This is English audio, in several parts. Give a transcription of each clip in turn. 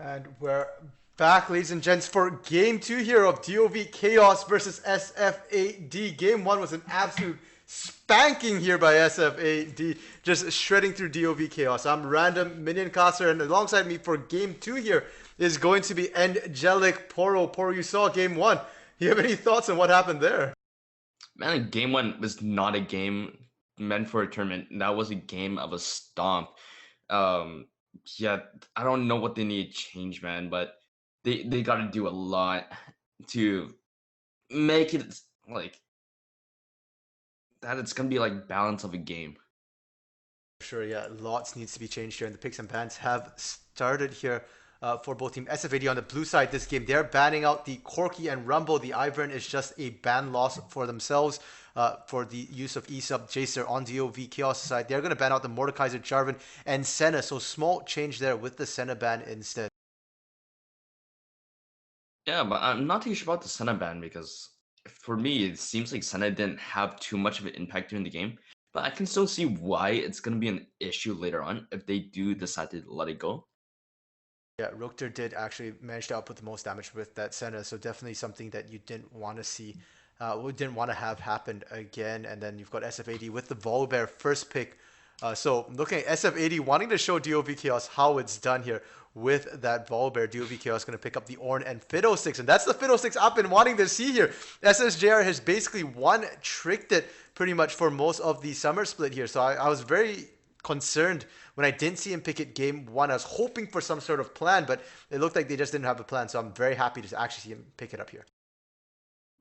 And we're back, ladies and gents, for game 2 here of DoV Chaos versus SFAD. Game 1 was an absolute spanking here by SFAD, just shredding through DoV Chaos. I'm Random Minion Caster, and alongside me for game 2 here is going to be Angelic Poro. Poro, you saw game 1. You have any thoughts on what happened there? Man, game one was not a game meant for a tournament. That was a game of a stomp. Um, yeah, I don't know what they need to change, man, but they got to do a lot to make it like that. It's gonna be like balance of a game. Sure, yeah, lots needs to be changed here, and the picks and bans have started here for both team. SFAD on the blue side this game, they're banning out the Corki and Rumble. The Ivern is just a ban loss for themselves for the use of E-Sub Jacer on DoV Chaos side. They're going to ban out the Mordekaiser, Jarvan, and Senna, so small change there with the Senna ban instead. Yeah, but I'm not too sure about the Senna ban because for me it seems like Senna didn't have too much of an impact during the game. But I can still see why it's gonna be an issue later on if they do decide to let it go. Yeah, Rukter did actually manage to output the most damage with that Senna, so definitely something that you didn't want to see, we didn't want to have happened again. And then you've got SF80 with the Volibear first pick. So looking at SF80 wanting to show DoV Chaos how it's done here with that Volibear. DoV Chaos going to pick up the Ornn and Fiddlesticks, and that's the Fiddlesticks I've been wanting to see here. SSJR has basically one-tricked it pretty much for most of the summer split here, so I was very concerned when I didn't see him pick it game 1. I was hoping for some sort of plan, but it looked like they just didn't have a plan. So I'm very happy to actually see him pick it up here.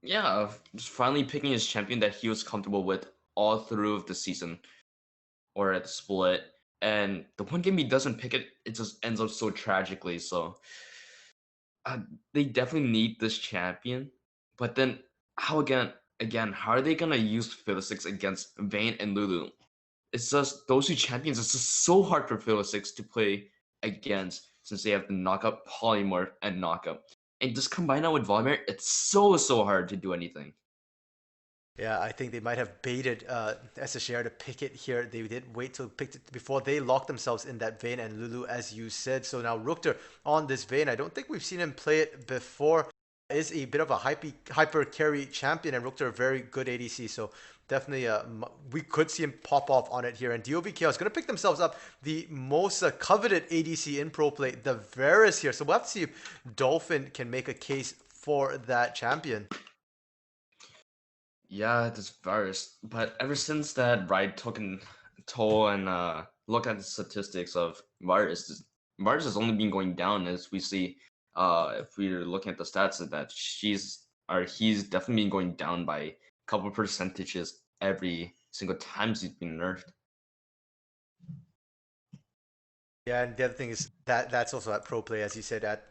Yeah, just finally picking his champion that he was comfortable with all through of the season or at the split. And the one game he doesn't pick it, it just ends up so tragically. So uh, they definitely need this champion. But then how again, how are they gonna use Fiddlesticks against Vayne and Lulu? It's just those two champions. It's just so hard for Fiddlesticks to play against since they have the knockup, polymorph, and knockup. And just combine that with Volibear, it's so hard to do anything. Yeah, I think they might have baited SSJR to pick it here. They did wait till picked it before they locked themselves in that Vayne and Lulu, as you said. So now Rukter on this Vayne. I don't think we've seen him play it before. Is a bit of a hyper carry champion, and Rukter a very good ADC. So definitely we could see him pop off on it here. And DoV Chaos going to pick themselves up the most coveted ADC in pro play, the Varus here. So we'll have to see if Dolphin can make a case for that champion. Yeah, this virus. But ever since that Riot token toll and look at the statistics of virus has only been going down as we see. If we're looking at the stats, that he's definitely been going down by a couple percentages every single time he's been nerfed. Yeah, and the other thing is that that's also at pro play, as you said. At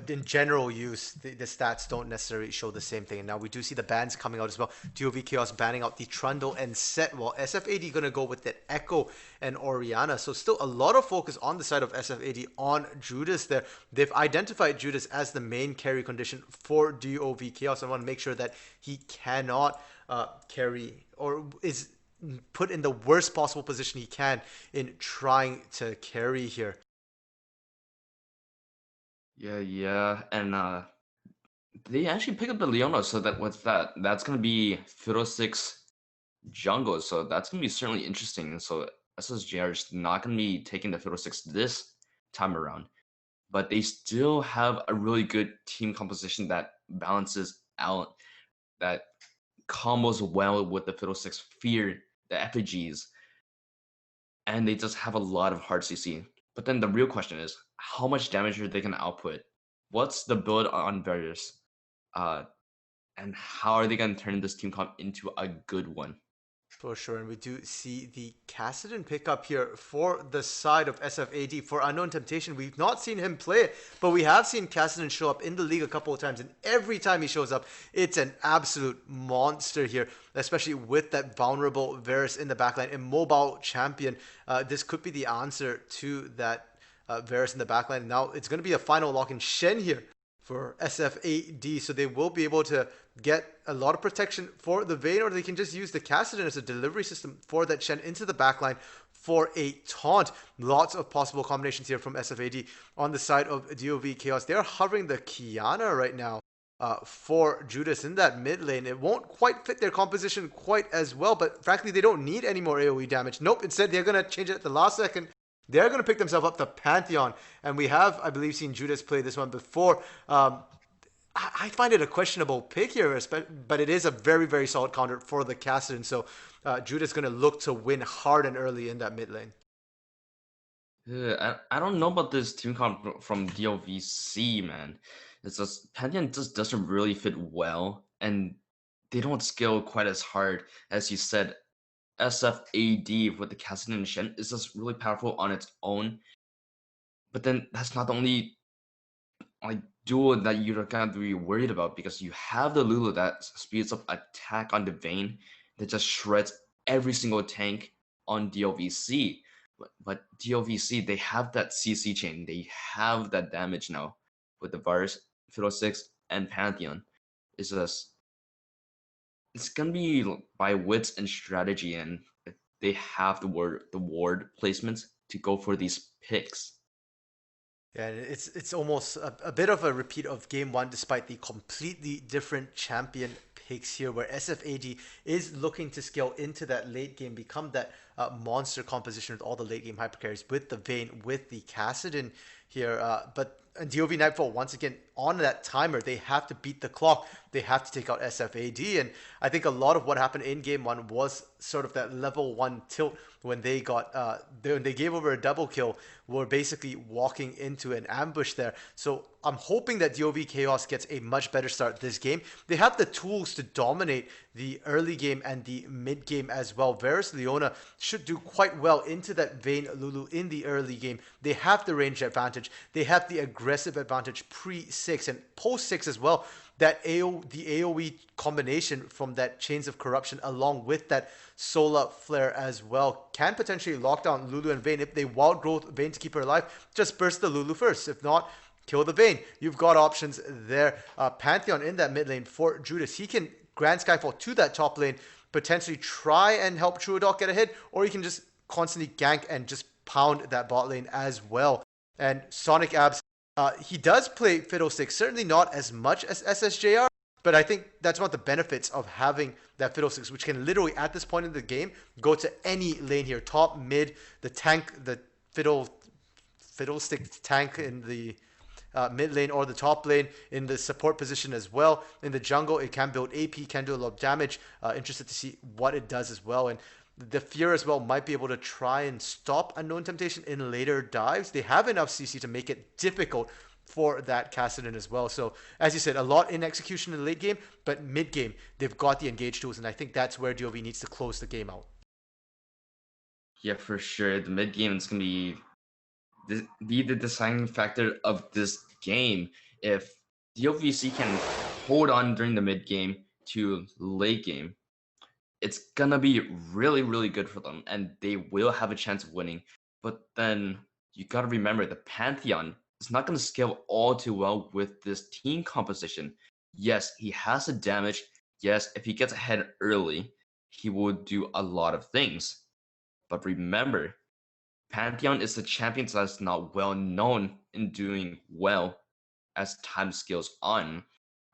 in general use, the stats don't necessarily show the same thing. And now we do see the bans coming out as well. DoV Chaos banning out the Trundle and Set, while SFAD gonna go with that Echo and Orianna. So still a lot of focus on the side of SFAD on Judas there. They've identified Judas as the main carry condition for DoV Chaos. I want to make sure that he cannot carry or is put in the worst possible position he can in trying to carry here. Yeah, and they actually pick up the Leona, so that what's that? That's gonna be Fiddlesticks jungle, so that's gonna be certainly interesting. And so SSJR is not gonna be taking the Fiddlesticks this time around, but they still have a really good team composition that balances out, that combos well with the Fiddlesticks fear, the effigies, and they just have a lot of hard CC. But then the real question is, how much damage are they going to output? What's the build on various? Uh, and how are they going to turn this team comp into a good one? For sure, and we do see the Kassadin pickup here for the side of SFAD for Unknown Temptation. We've not seen him play it, but we have seen Kassadin show up in the league a couple of times, and every time he shows up, it's an absolute monster here, especially with that vulnerable Varus in the backline, immobile champion. This could be the answer to that Varus in the backline. Now it's going to be a final lock in Shen here for SFAD, so they will be able to get a lot of protection for the Vayne, or they can just use the Kassadin as a delivery system for that Shen into the backline for a taunt. Lots of possible combinations here from SFAD on the side of DOV Chaos. They're hovering the Kiana right now for Judas in that mid lane. It won't quite fit their composition quite as well, but frankly, they don't need any more AoE damage. Nope, instead, they're going to change it at the last second. They're going to pick themselves up the Pantheon, and we have, I believe, seen Judas play this one before. I find it a questionable pick here, but it is a very, very solid counter for the Kassadin. So Judas is going to look to win hard and early in that mid lane. Yeah, I don't know about this team comp from DoVC, man. It's just Pantheon just doesn't really fit well, and they don't scale quite as hard as you said. SFAD with the Cassidy and Shen is just really powerful on its own, but then that's not the only like duo that you're gonna be worried about because you have the Lulu that speeds up attack on the Vayne that just shreds every single tank on DOVC. But DOVC, they have that CC chain. They have that damage now with the Varus, Fiddlesticks, and Pantheon. It's just it's gonna be by wits and strategy, and they have the ward placements to go for these picks. Yeah, it's almost a bit of a repeat of game one, despite the completely different champion picks here, where SFAD is looking to scale into that late game, become that monster composition with all the late game hypercarries, with the Vayne, with the Kassadin here. But and DOV Nightfall, once again, on that timer, they have to beat the clock. They have to take out SFAD. And I think a lot of what happened in game one was sort of that level one tilt when they got, when they gave over a double kill, were basically walking into an ambush there. So I'm hoping that DOV Chaos gets a much better start this game. They have the tools to dominate the early game and the mid game as well. Varus Leona should do quite well into that Vayne Lulu in the early game. They have the range advantage. They have the aggressive advantage pre-6 and post-6 as well. That the AoE combination from that Chains of Corruption along with that Solar Flare as well can potentially lock down Lulu and Vayne. If they wild growth Vayne to keep her alive, just burst the Lulu first. If not, kill the Vayne. You've got options there. Pantheon in that mid lane for Judas. He can Grand Skyfall to that top lane, potentially try and help Truedoc get ahead, or he can just constantly gank and just pound that bot lane as well. And Sonic Abs, he does play Fiddlesticks, certainly not as much as SSJR, but I think that's one of the benefits of having that Fiddlesticks, which can literally, at this point in the game, go to any lane here. Top, mid, the tank, the Fiddlestick tank in the mid lane or the top lane in the support position as well. In the jungle, it can build AP, can do a lot of damage. Interested to see what it does as well. And the Fear as well might be able to try and stop Unknown Temptation in later dives. They have enough CC to make it difficult for that Kassadin as well. So, as you said, a lot in execution in the late game, but mid game, they've got the engage tools, and I think that's where DOV needs to close the game out. Yeah, for sure. The mid game is gonna be the deciding factor of this game. If DOVC can hold on during the mid game to late game, it's gonna be really, really good for them, and they will have a chance of winning. But then you gotta remember the Pantheon is not gonna scale all too well with this team composition. Yes, he has the damage. Yes, if he gets ahead early, he will do a lot of things. But remember, Pantheon is a champion that's not well known in doing well as time scales on.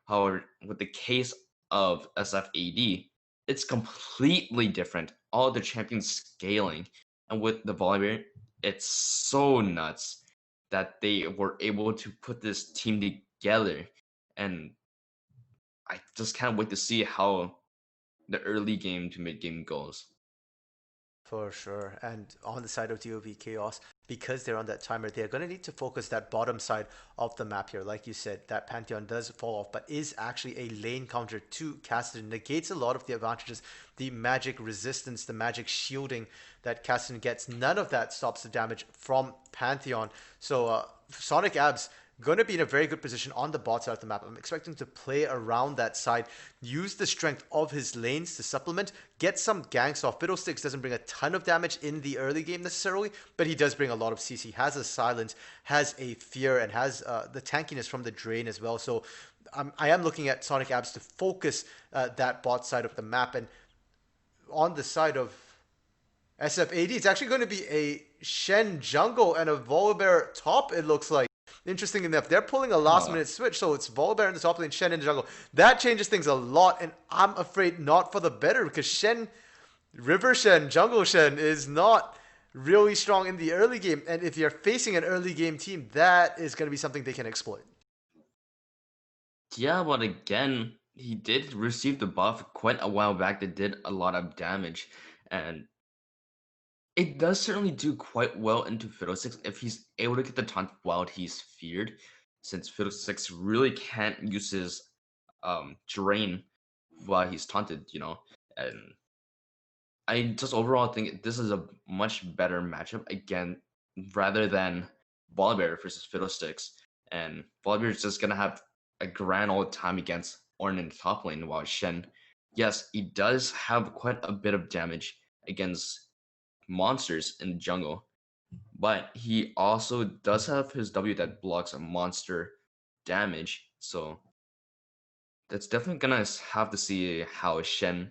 However, with the case of SFAD, it's completely different. All the champions scaling, and with the Volibear, it's so nuts that they were able to put this team together. And I just can't wait to see how the early game to mid game goes. For sure. And on the side of DOV Chaos, because they're on that timer, they're going to need to focus that bottom side of the map here. Like you said, that Pantheon does fall off, but is actually a lane counter to Kassadin. Negates a lot of the advantages, the magic resistance, the magic shielding that Kassadin gets. None of that stops the damage from Pantheon. So Sonic Abs going to be in a very good position on the bot side of the map. I'm expecting to play around that side, use the strength of his lanes to supplement, get some ganks off. Fiddlesticks doesn't bring a ton of damage in the early game necessarily, but he does bring a lot of CC, has a silence, has a fear, and has the tankiness from the drain as well. So I am looking at Sonic Abs to focus that bot side of the map. And on the side of SFAD. It's actually going to be a Shen jungle and a Volibear top, it looks like. Interesting enough, they're pulling a last Huh. minute switch, so it's Volibear in the top lane, Shen in the jungle. That changes things a lot, and I'm afraid not for the better because Shen, River Shen, Jungle Shen is not really strong in the early game. And if you're facing an early game team, that is going to be something they can exploit. Yeah, but again, he did receive the buff quite a while back that did a lot of damage, and it does certainly do quite well into Fiddlesticks if he's able to get the taunt while he's feared, since Fiddlesticks really can't use his drain while he's taunted, and I just overall think this is a much better matchup again rather than Volibear versus Fiddlesticks. And Volibear is just gonna have a grand old time against Ornn in the top lane, while Shen, yes, he does have quite a bit of damage against monsters in the jungle, but he also does have his W that blocks a monster damage. So that's definitely gonna have to see how Shen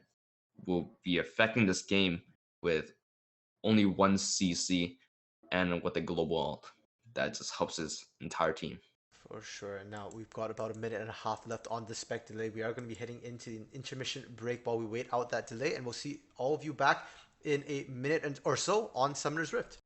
will be affecting this game with only one CC and with a global ult. That just helps his entire team. For sure. Now we've got about a minute and a half left on the spec delay. We are going to be heading into an intermission break while we wait out that delay, and we'll see all of you back in a minute or so on Summoner's Rift.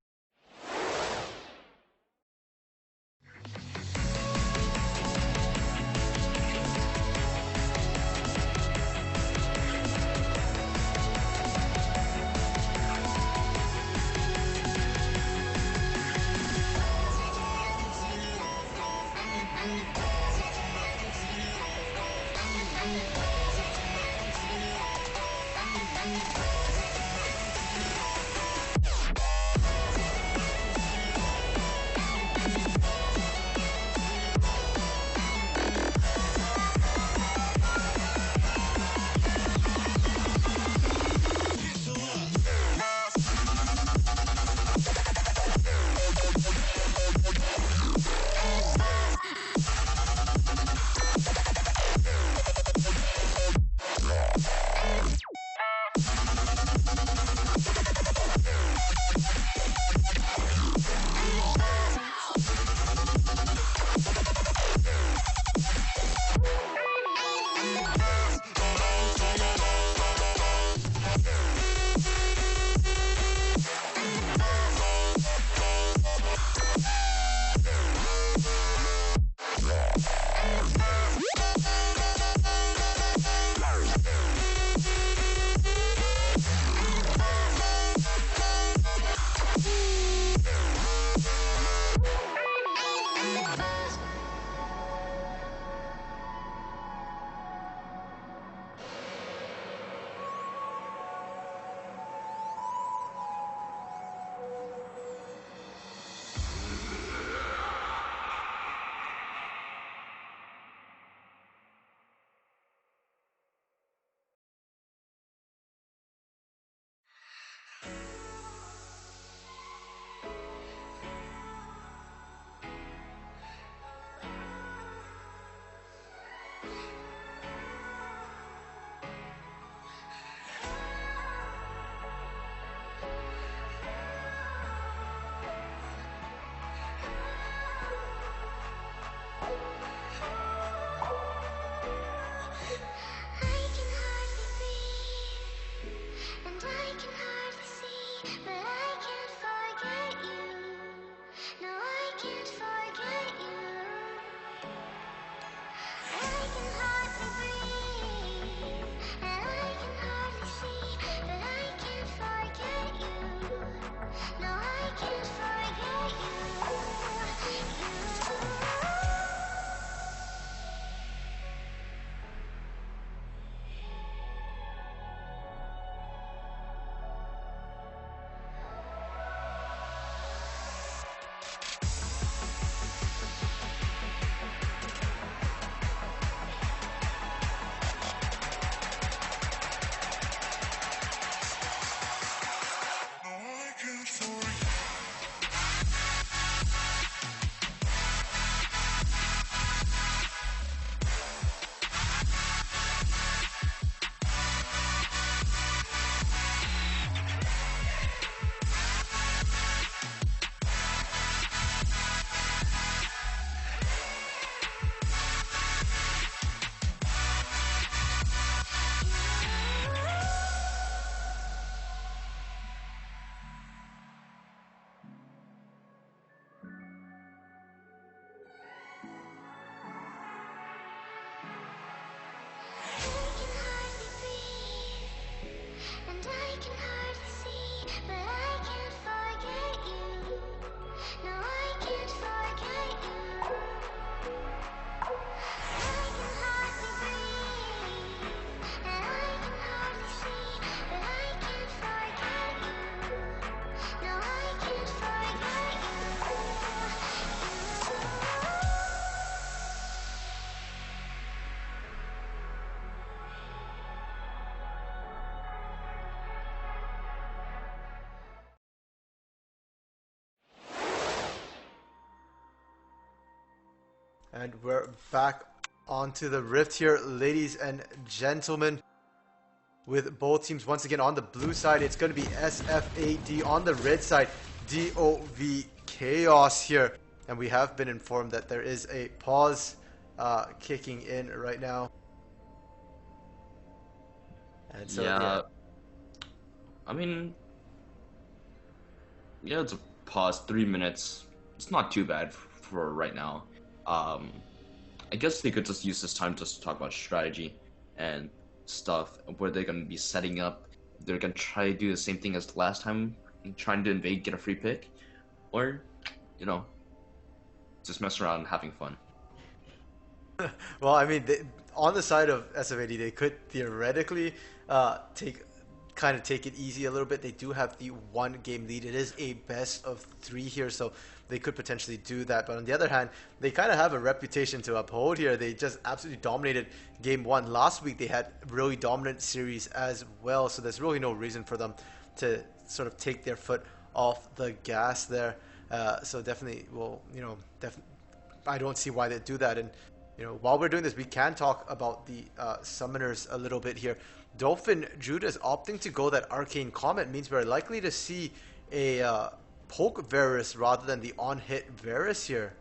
And we're back onto the rift here, ladies and gentlemen, with both teams once again on the blue side. It's going to be SFAD on the red side, DOV Chaos here. And we have been informed that there is a pause kicking in right now. And so, yeah. Yeah, I mean, yeah, it's a pause, 3 minutes. It's not too bad for right now. Um, I guess they could just use this time just to talk about strategy and stuff, where they're gonna be setting up. They're gonna try to do the same thing as last time, trying to invade, get a free pick, or, you know, just mess around and having fun. Well, I mean, on the side of SFAD, they could theoretically take take it easy a little bit. They do have the 1 game lead. It is a best of 3 here, so they could potentially do that. But on the other hand, they kind of have a reputation to uphold here. They just absolutely dominated game 1 last week. They had really dominant series as well, so there's really no reason for them to sort of take their foot off the gas there. So definitely, well, I don't see why they do that. And while we're doing this, we can talk about the summoners a little bit here. Dolphin Judas opting to go that Arcane Comet means we're likely to see a poke Varus rather than the on-hit Varus here.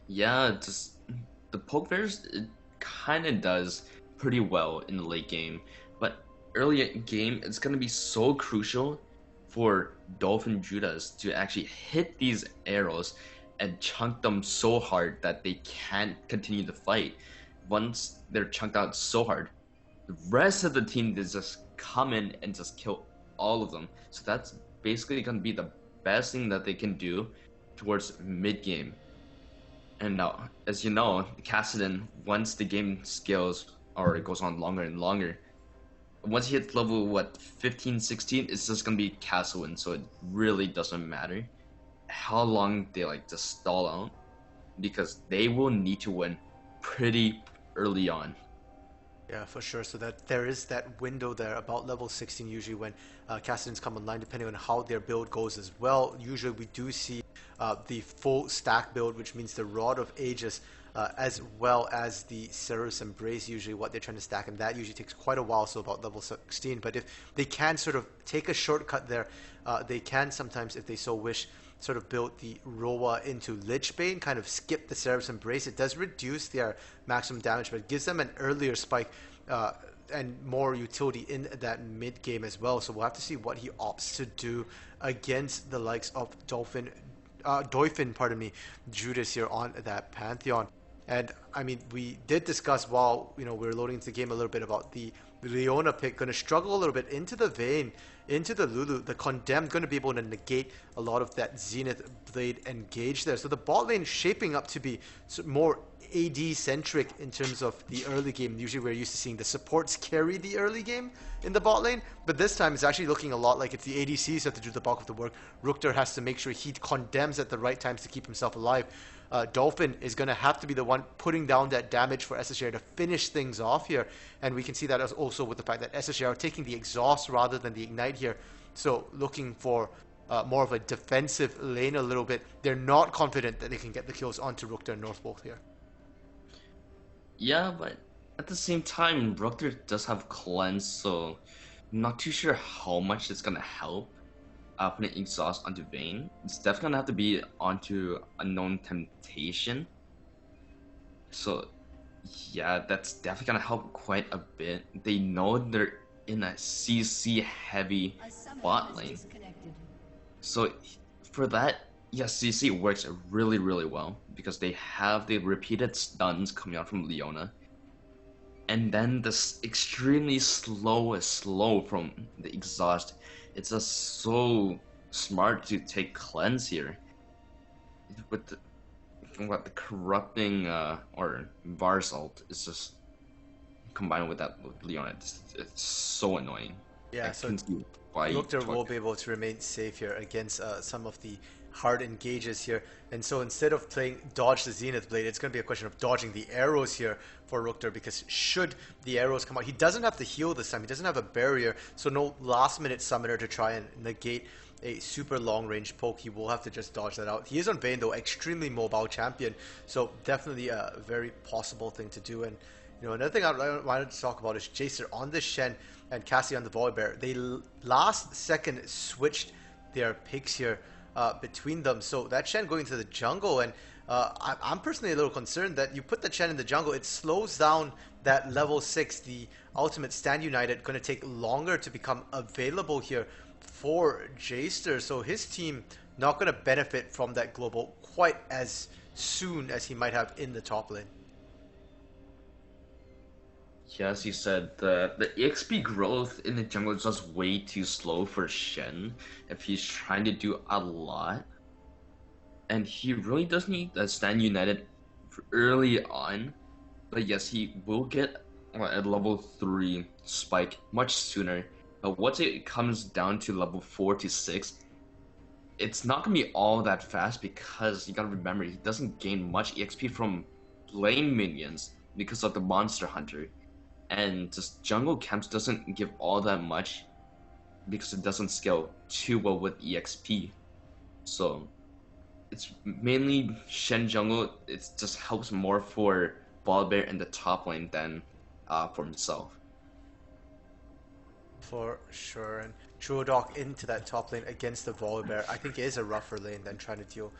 Yeah, just the poke bears, it kind of does pretty well in the late game, but early game it's gonna be so crucial for Dolphin Judas to actually hit these arrows and chunk them so hard that they can't continue the fight. Once they're chunked out so hard, the rest of the team is just come in and just kill all of them. So that's basically gonna be the best thing that they can do towards mid game. And now, as you know, Kassadin, once the game scales or it goes on longer and longer, once he hits level, what, 15, 16, it's just going to be Kassadin, so it really doesn't matter how long they just stall out, because they will need to win pretty early on. Yeah, for sure. So that there is that window there about level 16 usually when Kassadins come online, depending on how their build goes as well. Usually we do see the full stack build, which means the Rod of Aegis as well as the Cerberus Embrace, usually what they're trying to stack, and that usually takes quite a while, so about level 16. But if they can sort of take a shortcut there, they can sometimes, if they so wish, sort of build the Roa into Lichbane, kind of skip the Cerberus Embrace. It does reduce their maximum damage, but it gives them an earlier spike and more utility in that mid game as well. So we'll have to see what he opts to do against the likes of Dolphin, pardon me, Judas here on that Pantheon. And I mean, we did discuss while we were loading into the game a little bit about the Leona pick. Going to struggle a little bit into the Vayne, into the Lulu. The Condemned going to be able to negate a lot of that Zenith Blade engage there. So the bot lane shaping up to be more AD centric in terms of the early game. Usually we're used to seeing the supports carry the early game in the bot lane, but this time it's actually looking a lot like it's the ADCs that have to do the bulk of the work. Rookter has to make sure he condemns at the right times to keep himself alive. Dolphin is going to have to be the one putting down that damage for SSJR to finish things off here. And we can see that as also with the fact that SSJR are taking the exhaust rather than the ignite here. So looking for more of a defensive lane a little bit. They're not confident that they can get the kills onto Rookter and Northbolt here. Yeah, but at the same time, Rutger does have cleanse, so I'm not too sure how much it's gonna help putting exhaust onto Vayne. It's definitely gonna have to be onto Unknown Temptation. So yeah, that's definitely gonna help quite a bit. They know they're in a CC heavy bot lane. So for that, yes, CC works really, really well because they have the repeated stuns coming out from Leona. And then this extremely slow from the exhaust. It's just so smart to take cleanse here. With the corrupting or Var's ult is just combined with that with Leona. It's so annoying. Yeah, I so can see why Rookter will be able to remain safe here against some of the hard engages here. And so instead of playing dodge the Zenith Blade, it's going to be a question of dodging the arrows here for Rookter, because should the arrows come out, he doesn't have to heal this time. He doesn't have a barrier, so no last minute summoner to try and negate a super long range poke. He will have to just dodge that out. He is on Vayne though, extremely mobile champion, so definitely a very possible thing to do. And another thing I wanted to talk about is Jacer on the Shen and Cassie on the Volibear. They last second switched their picks here between them. So that Shen going to the jungle, and I'm personally a little concerned that you put the Shen in the jungle, it slows down that level 6, the ultimate Stand United, going to take longer to become available here for Jaster. So his team not going to benefit from that global quite as soon as he might have in the top lane. Yeah, as you said, the EXP growth in the jungle is just way too slow for Shen if he's trying to do a lot. And he really does need a Stand United early on. But yes, he will get a level 3 spike much sooner. But once it comes down to level 4 to 6, it's not going to be all that fast, because you gotta remember, he doesn't gain much EXP from lane minions because of the Monster Hunter. And just jungle camps doesn't give all that much because it doesn't scale too well with EXP. So it's mainly Shen jungle. It just helps more for Volibear in the top lane than for himself. For sure. And Truodoc into that top lane against the Volibear, I think it is a rougher lane than trying to deal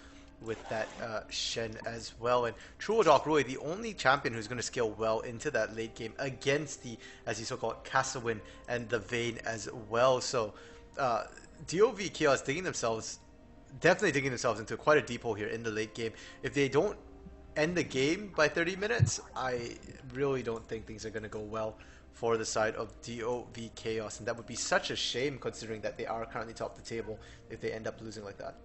with that Shen as well. And Truodoc really the only champion who's going to scale well into that late game against the, as you so-called, Castlewin and the Vayne as well. So DoV Chaos definitely digging themselves into quite a deep hole here in the late game. If they don't end the game by 30 minutes, I really don't think things are going to go well for the side of DoV Chaos, and that would be such a shame considering that they are currently top of the table if they end up losing like that.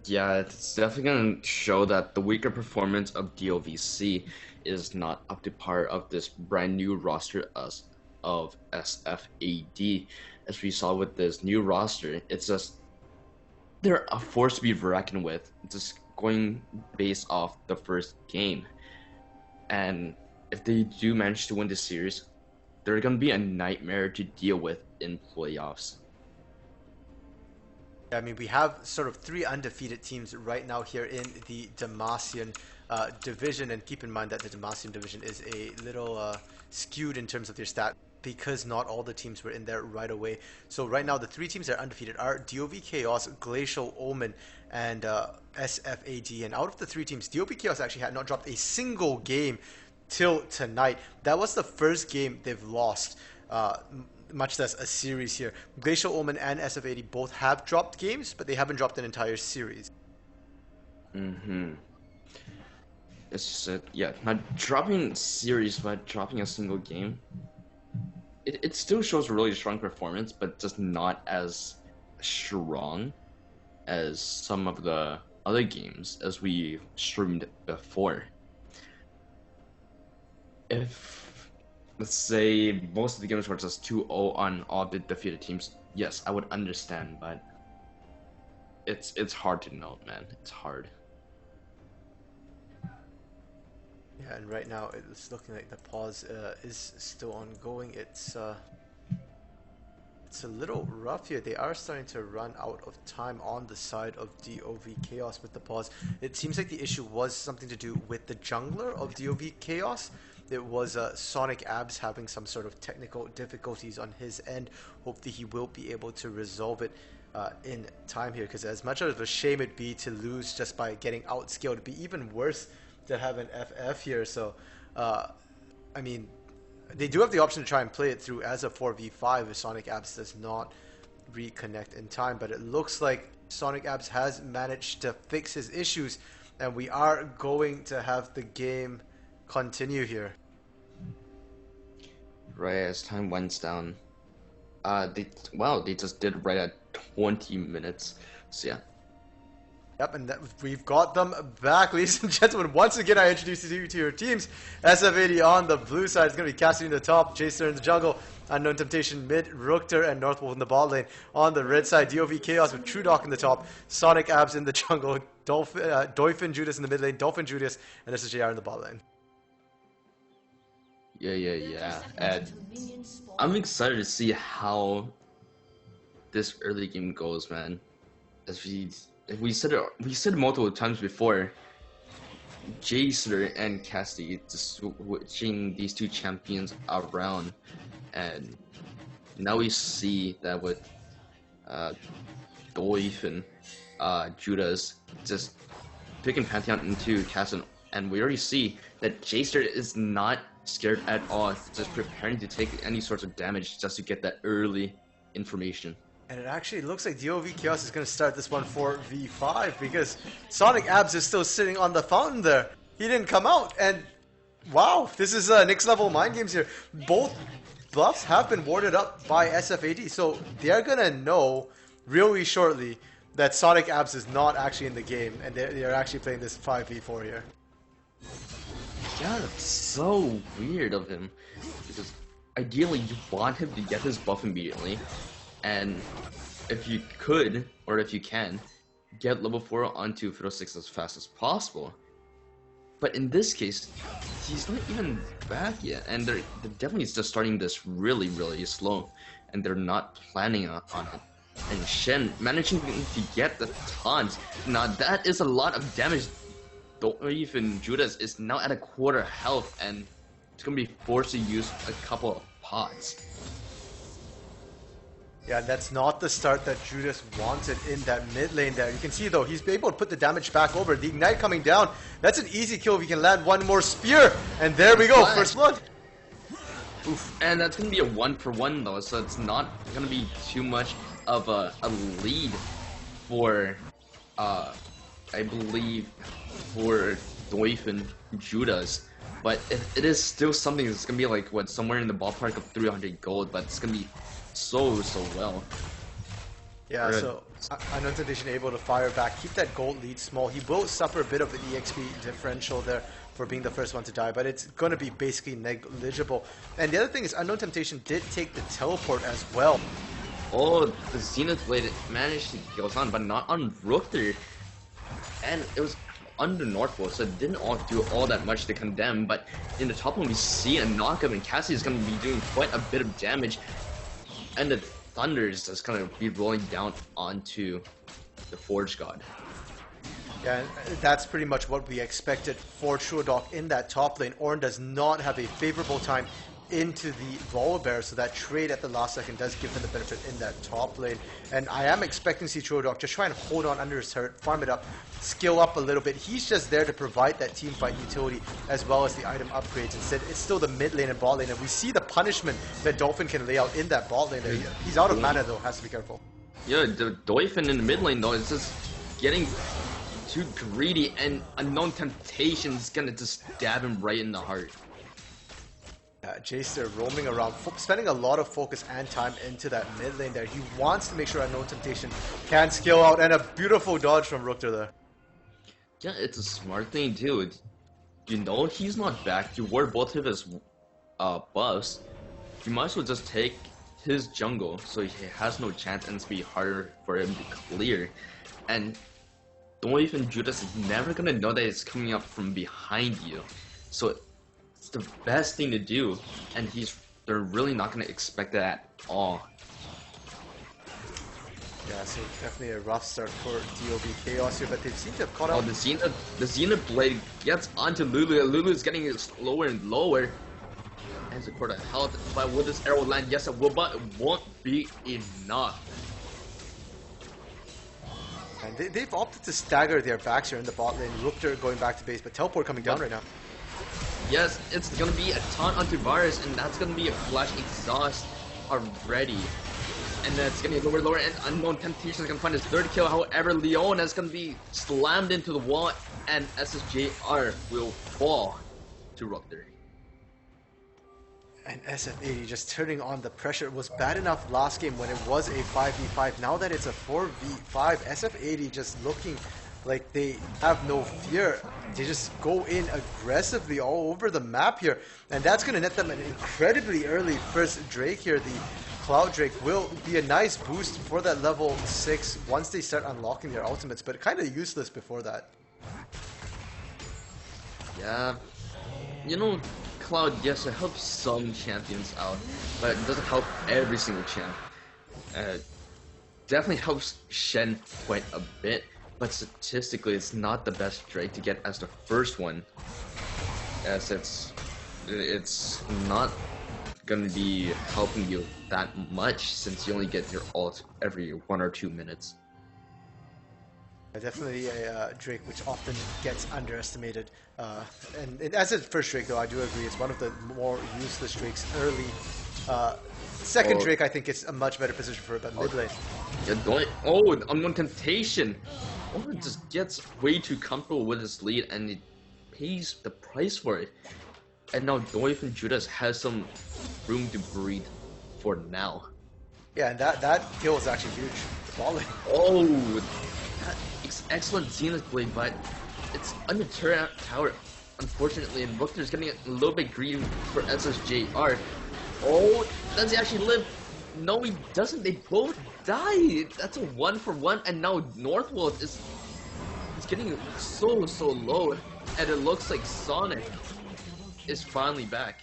Yeah, it's definitely going to show that the weaker performance of DoVC is not up to par of this brand new roster of SFAD. As we saw with this new roster, it's just, they're a force to be reckoned with, just going based off the first game. And if they do manage to win this series, they're going to be a nightmare to deal with in playoffs. I mean, we have sort of 3 undefeated teams right now here in the Demacian division, and keep in mind that the Demacian division is a little skewed in terms of their stat because not all the teams were in there right away. So right now the 3 teams that are undefeated are DoV Chaos, Glacial Omen, and SFAD. And out of the 3 teams, DoV Chaos actually had not dropped a single game till tonight. That was the first game they've lost, much less a series here. Glacial Omen and SF80 both have dropped games, but they haven't dropped an entire series. It's just, yeah, not dropping series, but dropping a single game. It still shows really strong performance, but just not as strong as some of the other games as we streamed before. If, let's say, most of the games were just 2-0 on all the defeated teams, yes, I would understand, but it's hard to know, man. It's hard. Yeah, and right now it's looking like the pause is still ongoing. It's a little rough here. They are starting to run out of time on the side of DoV Chaos with the pause. It seems like the issue was something to do with the jungler of DoV Chaos. It was Sonic Abs having some sort of technical difficulties on his end. Hopefully he will be able to resolve it in time here, because as much of a shame it'd be to lose just by getting outscaled, it'd be even worse to have an FF here. So I mean, they do have the option to try and play it through as a 4v5 if Sonic Abs does not reconnect in time, but it looks like Sonic Abs has managed to fix his issues, and we are going to have the game continue here. Right as time winds down, they just did right at 20 minutes. So yeah, Yep, and we've got them back, ladies and gentlemen. Once again, I introduce you to your teams. SF80 on the blue side is going to be Cassidy in the top, Jacer in the jungle, Unknown Temptation mid, Rookter and Northwolf in the bot lane. On the red side, DoV Chaos with True Doc in the top, Sonic Abs in the jungle, Dolphin Judas in the mid lane, Dolphin Judas, and this is JR in the bot lane. Yeah. And I'm excited to see how this early game goes, man. As we said it multiple times before, Jacer and Cassidy just switching these two champions around, and now we see that with Dolph and Judas just picking Pantheon into Cassidy, and we already see that Jacer is not scared at all, just preparing to take any sorts of damage just to get that early information. And it actually looks like DoV Chaos is going to start this one for V5 because Sonic Abs is still sitting on the fountain there. He didn't come out, and wow, this is next level mind games here. Both buffs have been warded up by SFAD, so they're going to know really shortly that Sonic Abs is not actually in the game, and they're actually playing this 5v4 here. Yeah, that's so weird of him, because ideally you want him to get his buff immediately, and if you could, or if you can, get level 4 onto Fiddlesticks as fast as possible. But in this case, he's not even back yet, and they're definitely just starting this really, really slow, and they're not planning on it. And Shen managing to get the taunt, now that is a lot of damage. Even Judas is now at a quarter health, and it's gonna be forced to use a couple of pots. Yeah, that's not the start that Judas wanted in that mid lane there. You can see though, he's able to put the damage back over. The Ignite coming down, that's an easy kill if he can land one more spear. And there we go, first blood. Oof. And that's gonna be a 1-for-1 though, so it's not gonna be too much of a lead for, I believe, for Dolph and Judas. But it is still something that's gonna be like, what, somewhere in the ballpark of 300 gold, but it's gonna be so well. Yeah, so Unknown Temptation able to fire back, keep that gold lead small. He will suffer a bit of the EXP differential there for being the first one to die, but it's going to be basically negligible. And the other thing is Unknown Temptation did take the teleport as well. Oh, the Zenith Blade managed to kill on, but not on Rookter. And it was under Northwolf, so it didn't do all that much to condemn, but in the top one we see a knockup, and Cassie is going to be doing quite a bit of damage. And the Thunder is just going to be rolling down onto the Forge God. Yeah, that's pretty much what we expected for True Doc in that top lane. Ornn does not have a favorable time into the Volibear, so that trade at the last second does give him the benefit in that top lane. And I am expecting to see True Doc just try and hold on under his turret, farm it up, skill up a little bit. He's just there to provide that team fight utility as well as the item upgrades. Instead, it's still the mid lane and bot lane, and we see the punishment that Dolphin can lay out in that bot lane there. He's out of mana though, has to be careful. Yeah, the Dolphin in the mid lane though is just getting too greedy, and Unknown Temptation is gonna just stab him right in the heart. Jacer roaming around, spending a lot of focus and time into that mid lane there. He wants to make sure Unknown Temptation can skill out, and a beautiful dodge from Rookter there. Yeah, it's a smart thing too. You know he's not back. You ward both of his buffs. You might as well just take his jungle so he has no chance, and it's be harder for him to clear. And don't even Judas is never gonna know that it's coming up from behind you. So it's the best thing to do, and they're really not gonna expect that at all. Yeah, so definitely a rough start for DoV Chaos here, but they seem to have caught up. Oh, the Zenith Blade gets onto Lulu. Lulu's getting lower and lower. And it's a quarter health, but will this arrow land? Yes, it will, but it won't be enough. And they've opted to stagger their backs here in the bot lane. Rookter going back to base, but teleport coming down right now. Yes, it's gonna be a taunt onto Varus, and that's gonna be a flash exhaust already. And then it's gonna be lower, and Unknown Temptation is gonna find his third kill. However, Leona is gonna be slammed into the wall, and SSJR will fall to Rookter. And SF80 just turning on the pressure. It was bad enough last game when it was a 5v5. Now that it's a 4v5, SF80 just looking Like, they have no fear. They just go in aggressively all over the map here. And that's going to net them an incredibly early first Drake here. The Cloud Drake will be a nice boost for that level 6 once they start unlocking their ultimates, but kind of useless before that. Yeah, you know, Cloud, yes, it helps some champions out, but it doesn't help every single champ. Definitely helps Shen quite a bit, but statistically, it's not the best Drake to get as the first one, as it's not gonna be helping you that much since you only get your ult every 1 or 2 minutes. Definitely a Drake which often gets underestimated. And as a first Drake, though, I do agree it's one of the more useless Drakes early. Second Drake, I think it's a much better position for it, but mid lane. Unknown Temptation! Oh, it just gets way too comfortable with his lead and it pays the price for it. And now Doif and Judas has some room to breathe for now. Yeah, and that kill is actually huge. Ball lane. Oh, it's excellent Zenith Blade, but it's under tower, unfortunately, and Rookter's getting a little bit greedy for SSJR. Oh, does he actually live? No, he doesn't. They both die. That's a 1-for-1, and now Northwold is getting so low, and it looks like Sonic is finally back.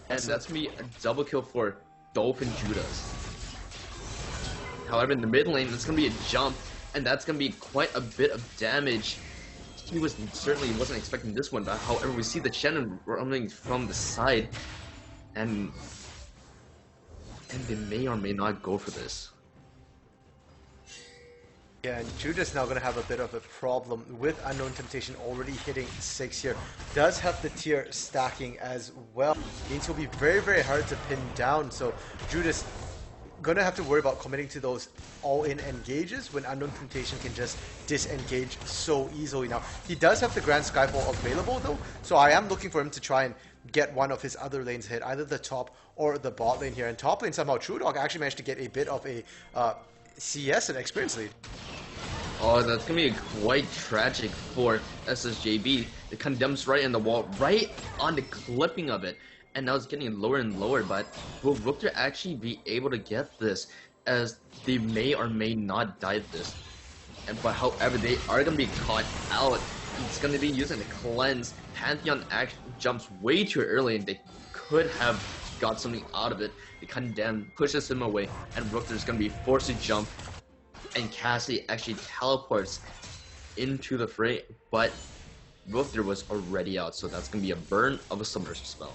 And that's gonna be a double kill for Dolph and Judas. However, in the mid lane, it's gonna be a jump, and that's gonna be quite a bit of damage. He certainly wasn't expecting this one, but however, we see the Shannon running from the side, and they may or may not go for this. Yeah, and Judas now going to have a bit of a problem with Unknown Temptation already hitting 6 here. Does have the tier stacking as well. Means he'll be very hard to pin down. So Judas going to have to worry about committing to those all-in engages when Unknown Temptation can just disengage so easily. Now, he does have the Grand Skyfall available though, so I am looking for him to try and get one of his other lanes hit, either the top or the bot lane here. And top lane, somehow TrueDog actually managed to get a bit of a CS and experience lead. Oh, that's gonna be quite tragic for SSJB. It condemns right in the wall, right on the clipping of it. And now it's getting lower and lower, but will Rookter actually be able to get this, as they may or may not die this. But however, they are gonna be caught out. It's gonna be using the cleanse. Pantheon actually jumps way too early, and they could have got something out of it. The condemn pushes him away, and Rookter's gonna be forced to jump, and Cassie actually teleports into the fray, but Rookter was already out, so that's gonna be a burn of a summoner spell.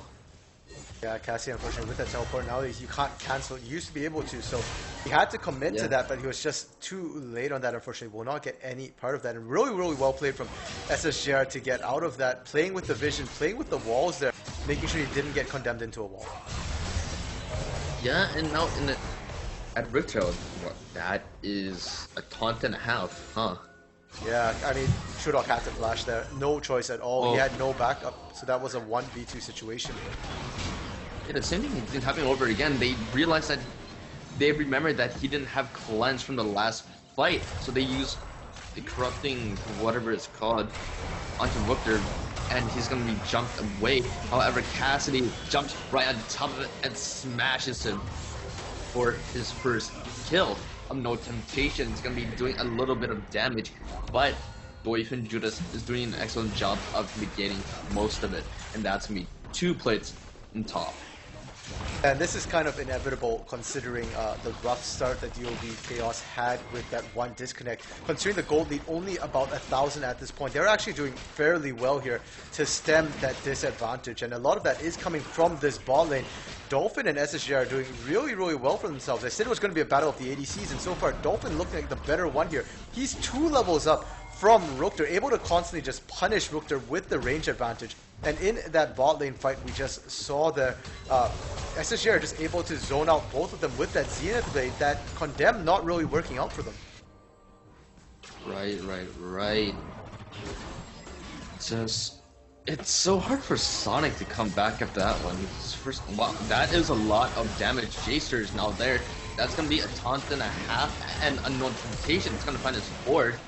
Yeah, Cassie, unfortunately, with that teleport nowadays, you can't cancel. You used to be able to, so he had to commit to that, but he was just too late on that, unfortunately. Will not get any part of that. And really well played from SSJR to get out of that, playing with the vision, playing with the walls there, making sure he didn't get condemned into a wall. Yeah, and now at Riptail, that is a taunt and a half, huh? Yeah, I mean, TrueDog had to flash there. No choice at all. He had no backup, so that was a 1v2 situation. Yeah, the same thing is happening over again. They realized that they remembered that he didn't have cleanse from the last fight, so they use the corrupting whatever it's called onto Rookter, and he's gonna be jumped away. However, Cassidy jumps right on top of it and smashes him for his first kill. No Temptation is gonna be doing a little bit of damage, but Doif and Judas is doing an excellent job of negating most of it, and that's gonna be 2 plates in top. And this is kind of inevitable considering the rough start that DoV Chaos had with that one disconnect. Considering the gold lead only about 1,000 at this point, they're actually doing fairly well here to stem that disadvantage. And a lot of that is coming from this bot lane. Dolphin and SSJ are doing really well for themselves. I said it was going to be a battle of the ADCs, and so far Dolphin looking like the better one here. He's 2 levels up from Rookter, able to constantly just punish Rookter with the range advantage. And in that bot lane fight, we just saw the SSJ are just able to zone out both of them with that Zenith Blade, that Condemn not really working out for them. Right. It's so hard for Sonic to come back after that one. Wow, that is a lot of damage. Jaster is now there. That's gonna be a taunt and a half, and Unknown Temptation is gonna find his board.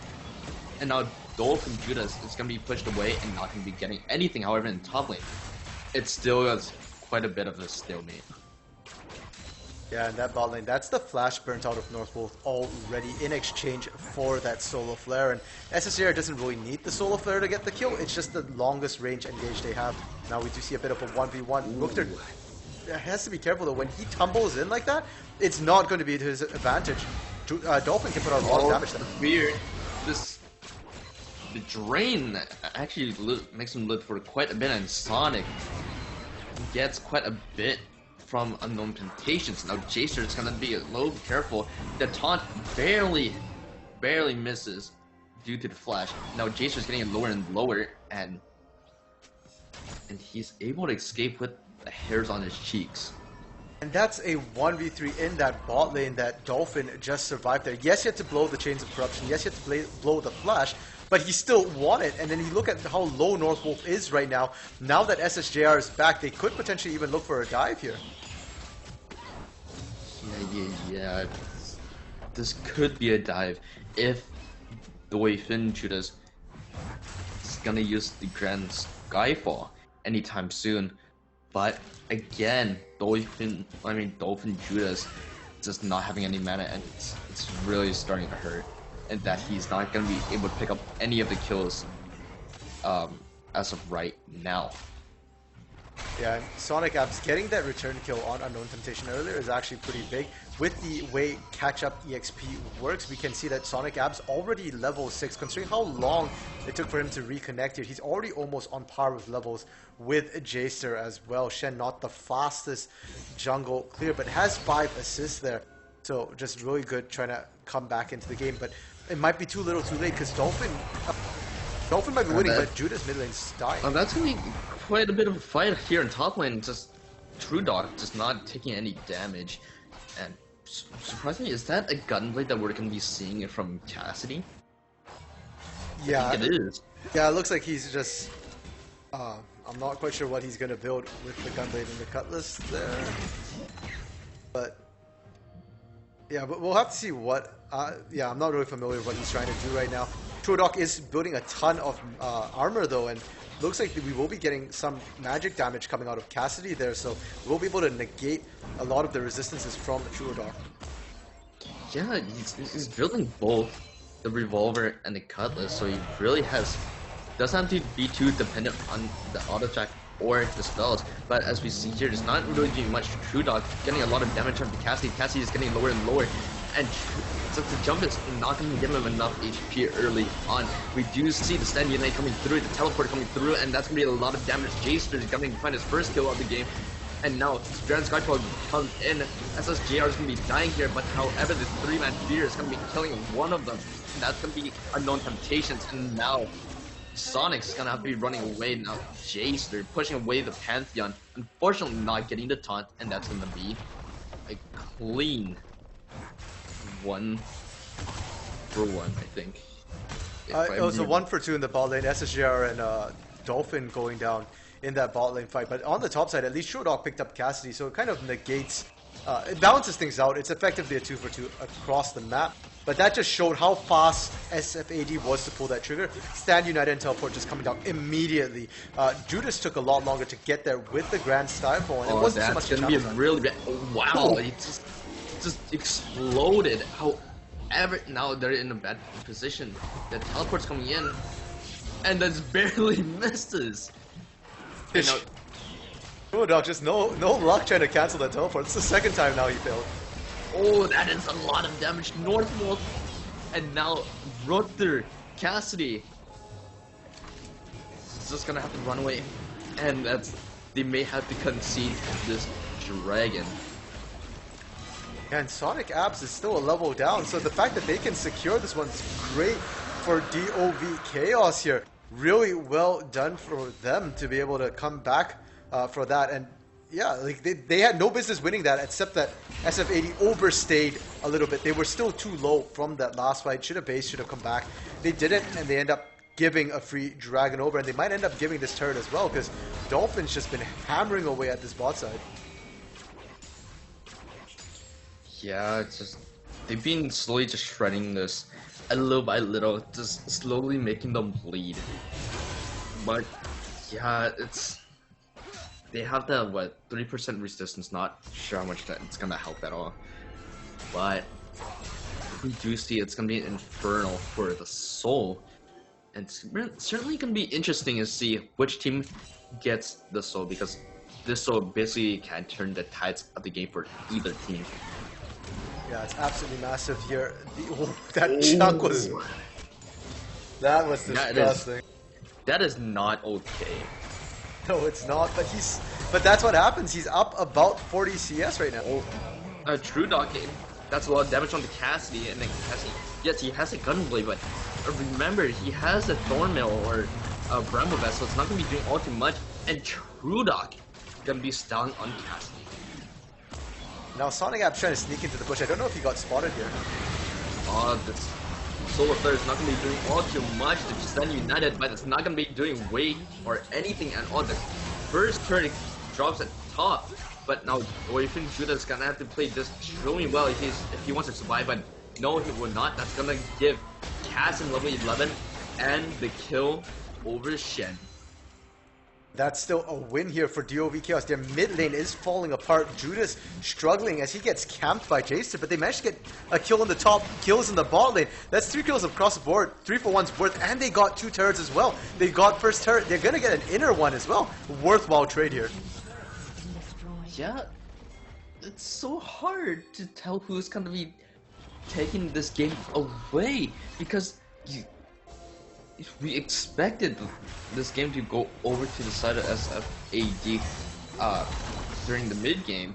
And now Dolphin Judas is going to be pushed away and not going to be getting anything. However, in top lane, it still is quite a bit of a stalemate. Yeah, and that bot lane, that's the flash burnt out of Northwolf already in exchange for that solo flare. And SSJR doesn't really need the solo flare to get the kill, it's just the longest range engage they have. Now we do see a bit of a 1v1. Rookter has to be careful though, when he tumbles in like that, it's not going to be to his advantage. Dolphin can put out a lot of damage then. Weird. The drain actually makes him live for quite a bit, and Sonic gets quite a bit from Unknown Temptations. Now Jacer is gonna be a little careful. The taunt barely misses due to the flash. Now Jacer is getting lower and lower, and he's able to escape with the hairs on his cheeks. And that's a 1v3 in that bot lane that Dolphin just survived there. Yes, he had to blow the Chains of Corruption. Yes, he had to blow the flash, but he still won it. And then you look at how low Northwolf is right now. Now that SSJR is back, they could potentially even look for a dive here. Yeah. This could be a dive if the way Finn Judas is gonna use the Grand Skyfall anytime soon. But again, Dolphin Judas just not having any mana, and it's really starting to hurt. And that he's not gonna be able to pick up any of the kills as of right now. Yeah, and Sonic Abs getting that return kill on Unknown Temptation earlier is actually pretty big. With the way catch-up EXP works, we can see that Sonic Abs already level 6. Considering how long it took for him to reconnect here, he's already almost on par with levels with Jacer as well. Shen not the fastest jungle clear, but has 5 assists there. So just really good trying to come back into the game. But it might be too little too late because Dolphin might be winning, but Judas mid lane's dying. That's going to be quite a bit of a fight here in top lane. Just True Dog just not taking any damage. And surprisingly, is that a gunblade that we're going to be seeing from Cassidy? Yeah, I think it is. Yeah, it looks like he's just... I'm not quite sure what he's going to build with the gunblade and the cutlass there. But... yeah, but we'll have to see what... yeah, I'm not really familiar with what he's trying to do right now. Trodoc is building a ton of armor though, and looks like we will be getting some magic damage coming out of Cassidy there, so we'll be able to negate a lot of the resistances from Trodoc. Yeah, he's building both the revolver and the cutlass, so he really doesn't have to be too dependent on the auto attack or the spells. But as we see here, there's not really doing much to Trodoc, getting a lot of damage from the Cassidy. Cassidy is getting lower and lower, and so the jump is not going to give him enough HP early on. We do see the stand unite coming through, the teleport coming through, and that's going to be a lot of damage. Jacer is going to find his first kill of the game, and now Grand Skyfall comes in. SSJR is going to be dying here, but however, the 3-man fear is going to be killing one of them, and that's going to be Unknown Temptations. And now Sonic's going to have to be running away. Now Jacer pushing away the Pantheon, unfortunately not getting the taunt, and that's going to be a clean 1-for-1, I think. It was a 1-for-2 in the bot lane. SSGR and Dolphin going down in that bot lane fight. But on the top side, at least Showdog picked up Cassidy, so it kind of negates, it balances things out. It's effectively a 2-for-2 across the map. But that just showed how fast SFAD was to pull that trigger. Stand United and Teleport just coming down immediately. Judas took a lot longer to get there with the Grand Skyfall, and it wasn't so much gonna be a really bad. Wow, it just exploded. However, now they're in a bad position. The teleport's coming in, and that's barely misses. Oh, dog, just no luck trying to cancel that teleport. It's the second time now he failed. Oh, that is a lot of damage. Northwolf, and now Ruther, Cassidy is just gonna have to run away, and they may have to concede this dragon. And Sonic Abs is still a level down, so the fact that they can secure this one's great for DOV Chaos here. Really well done for them to be able to come back for that. And yeah, like they had no business winning that, except that SF80 overstayed a little bit. They were still too low from that last fight. Should have based, should have come back. They didn't, and they end up giving a free dragon over, and they might end up giving this turret as well, because Dolphin's just been hammering away at this bot side. Yeah, it's just they've been slowly just shredding this a little by little, just slowly making them bleed. But yeah, they have the what 3% resistance. Not sure how much that it's gonna help at all. But we do see it's gonna be infernal for the soul, and it's certainly gonna be interesting to see which team gets the soul, because this soul basically can turn the tides of the game for either team. Yeah, it's absolutely massive here. That chunk was... That was disgusting. That is not okay. No, it's not, but that's what happens. He's up about 40 CS right now. True Dog game. That's a lot of damage on the Cassidy, and then Cassidy, yes, he has a Gunblade, but remember, he has a Thornmail or a Bramble Vest, so it's not going to be doing all too much, and True Dog going to be stung on Cassidy. Now Sonic App's trying to sneak into the bush. I don't know if he got spotted here. This Solar Flare is not going to be doing all too much to Stand United, but it's not going to be doing weight or anything at all. The first turn drops at top, but now Boyfriend Judah is going to have to play this extremely well if he wants to survive, but no, he will not. That's going to give Cass in level 11 and the kill over Shen. That's still a win here for DoV Chaos. Their mid lane is falling apart. Judah's struggling as he gets camped by Jason, but they managed to get a kill on the top, kills in the bot lane. That's 3 kills across the board, 3 for 1's worth, and they got 2 turrets as well. They got first turret. They're gonna get an inner one as well. Worthwhile trade here. Yeah, it's so hard to tell who's gonna be taking this game away, because we expected this game to go over to the side of SFAD during the mid game,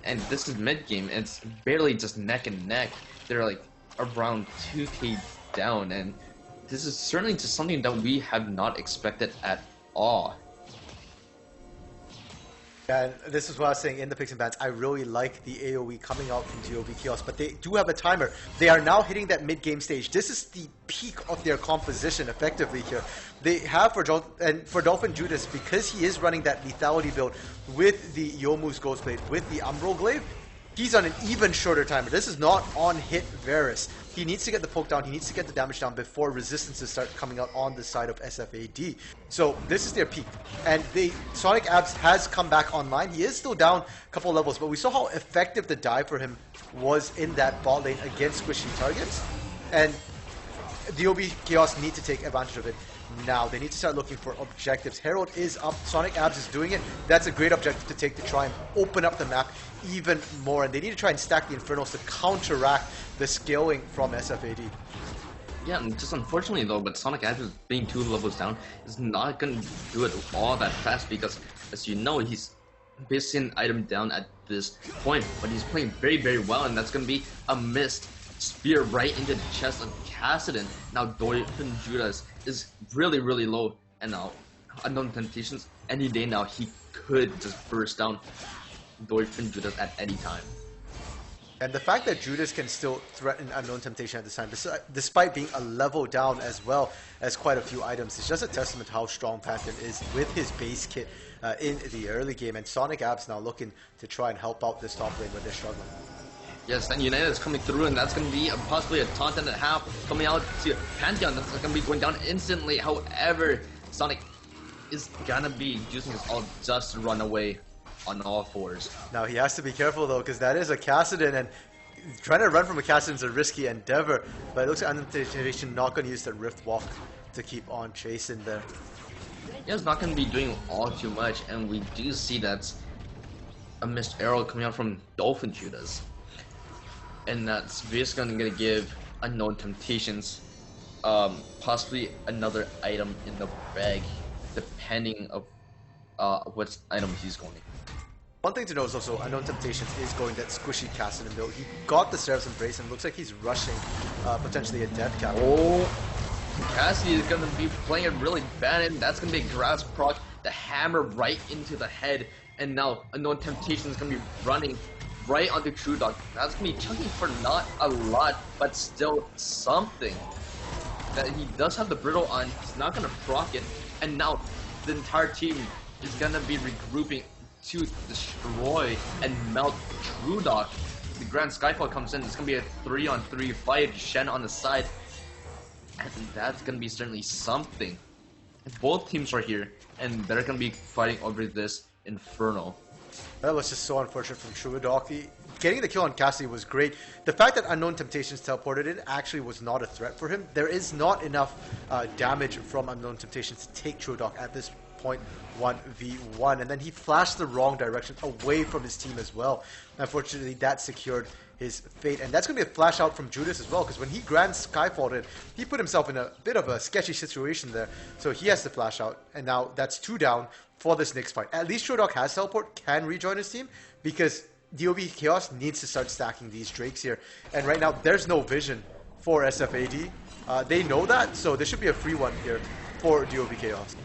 and this is mid game, and it's barely just neck and neck. They're like around 2k down, and this is certainly just something that we have not expected at all. And this is what I was saying in the picks and bans. I really like the AoE coming out from DoV Chaos, but they do have a timer. They are now hitting that mid-game stage. This is the peak of their composition, effectively here. They have for Dolphin Judas, because he is running that lethality build with the Yomu's Ghostblade, with the Umbral Glaive, he's on an even shorter timer. This is not on hit Varus. He needs to get the poke down, he needs to get the damage down before resistances start coming out on the side of SFAD. So this is their peak. And Sonic Abs has come back online. He is still down a couple levels, but we saw how effective the dive for him was in that bot lane against squishy targets. And DoV Chaos need to take advantage of it now. They need to start looking for objectives. Herald is up, Sonic Abs is doing it. That's a great objective to take to try and open up the map even more, and they need to try and stack the Infernos to counteract the scaling from SFAD. Yeah, and just unfortunately though, but Sonic Abs being 2 levels down is not going to do it all that fast, because as you know, he's basically an item down at this point, but he's playing very, very well, and that's going to be a missed spear right into the chest of Cassidon. Now Dolphin Judas is really, really low, and now Unknown Temptations, any day now he could just burst down Dolphin Judas at any time. And the fact that Judas can still threaten Unknown Temptation at this time, despite being a level down as well as quite a few items, is just a testament to how strong Pantheon is with his base kit in the early game. And Sonic Abs now looking to try and help out this top lane when they're struggling. Yes, and United is coming through, and that's going to be possibly a taunt and a half coming out to Pantheon. That's going to be going down instantly. However, Sonic is going to be using his ult just to run away on all 4s. Now he has to be careful though, because that is a Cassidon, and trying to run from a Cassidon is a risky endeavor. But it looks like Unknown not going to use the Rift Walk to keep on chasing there. Yeah, it's not going to be doing all too much, and we do see that's a missed arrow coming out from Dolphin Judas. And that's basically going to give Unknown Temptations possibly another item in the bag, depending of what item he's going. One thing to know is also Unknown Temptations is going that squishy Cassidon build. He got the Seraph's Embrace and looks like he's rushing potentially a death cap. Oh, Cassie is going to be playing it really bad, and that's going to be a grass proc, the hammer right into the head, and now Unknown Temptation is going to be running right onto True Dog. That's going to be chunking for not a lot, but still something. That he does have the brittle on, he's not going to proc it, and now the entire team is going to be regrouping to destroy and melt True Dog. the Grand Skyfall comes in, it's gonna be a 3-on-3 fight. Shen on the side, and that's gonna be certainly something. Both teams are here, and they're gonna be fighting over this Inferno. That was just so unfortunate from Truedoc. Getting the kill on Cassidy was great. The fact that Unknown Temptations teleported in actually was not a threat for him. There is not enough damage from Unknown Temptations to take Truedoc at this point 1v1. And then he flashed the wrong direction away from his team as well. Unfortunately, that secured his fate. And that's going to be a flash out from Judas as well, because when he Grand Skyfalled, he put himself in a bit of a sketchy situation there. So he has to flash out. And now that's 2 down for this next fight. At least Truedoc has teleport, can rejoin his team, because DoV Chaos needs to start stacking these Drakes here. And right now, there's no vision for SFAD. They know that, so this should be a free one here for DoV Chaos.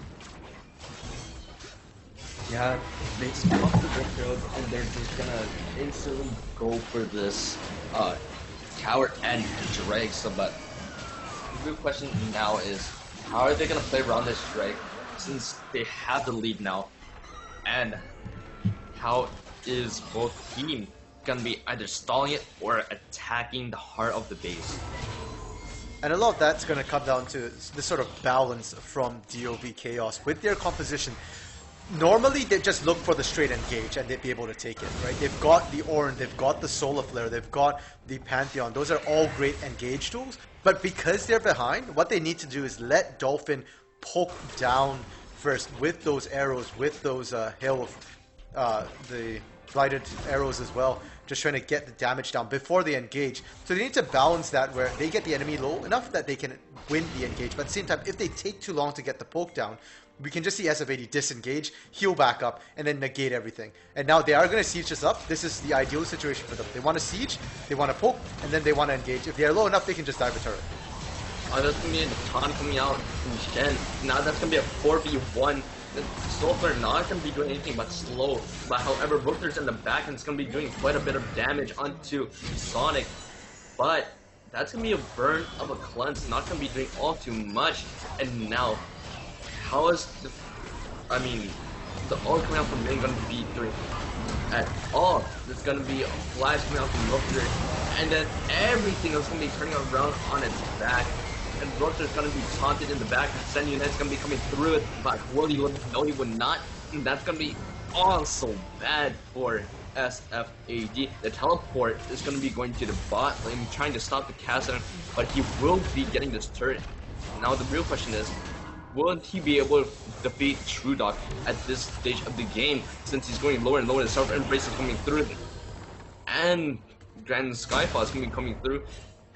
Yeah, they spot the Desperadoes, and they're just gonna instantly go for this tower and Drake. So, but the real question now is, how are they gonna play around this Drake since they have the lead now? And how is both teams gonna be either stalling it or attacking the heart of the base? And a lot of that's going to come down to this sort of balance from DoV Chaos with their composition. Normally, they just look for the straight engage and they'd be able to take it, right? They've got the Ornn, they've got the Solar Flare, they've got the Pantheon. Those are all great engage tools. But because they're behind, what they need to do is let Dolphin poke down first with those arrows, with those hail of the blighted arrows as well, just trying to get the damage down before they engage. So they need to balance that where they get the enemy low enough that they can win the engage. But at the same time, if they take too long to get the poke down, we can just see SFAD disengage, heal back up, and then negate everything. And now they are going to siege this up. This is the ideal situation for them. They want to siege, they want to poke, and then they want to engage. If they are low enough, they can just dive a turret. That's going to be a taunt coming out from Shen. Now that's going to be a 4v1. The Solar not going to be doing anything but slow. But however, Rookter's in the back and it's going to be doing quite a bit of damage onto Sonic. But that's going to be a burn of a cleanse, not going to be doing all too much. And now, how is the ult coming out from Ming going to be doing at all? There's going to be a flash coming out from Rookter, and then everything is going to be turning around on its back. And Rookter is going to be taunted in the back. Sen Yunet's going to be coming through it, but will he live? No, he would not. And that's going to be also bad for SFAD. The teleport is going to be going to the bot lane, trying to stop the Cassidy, but he will be getting this turret. Now the real question is, will he be able to defeat Truedoc at this stage of the game, since he's going lower and lower, the Self Embrace is coming through, and Grand Skyfall is going to be coming through,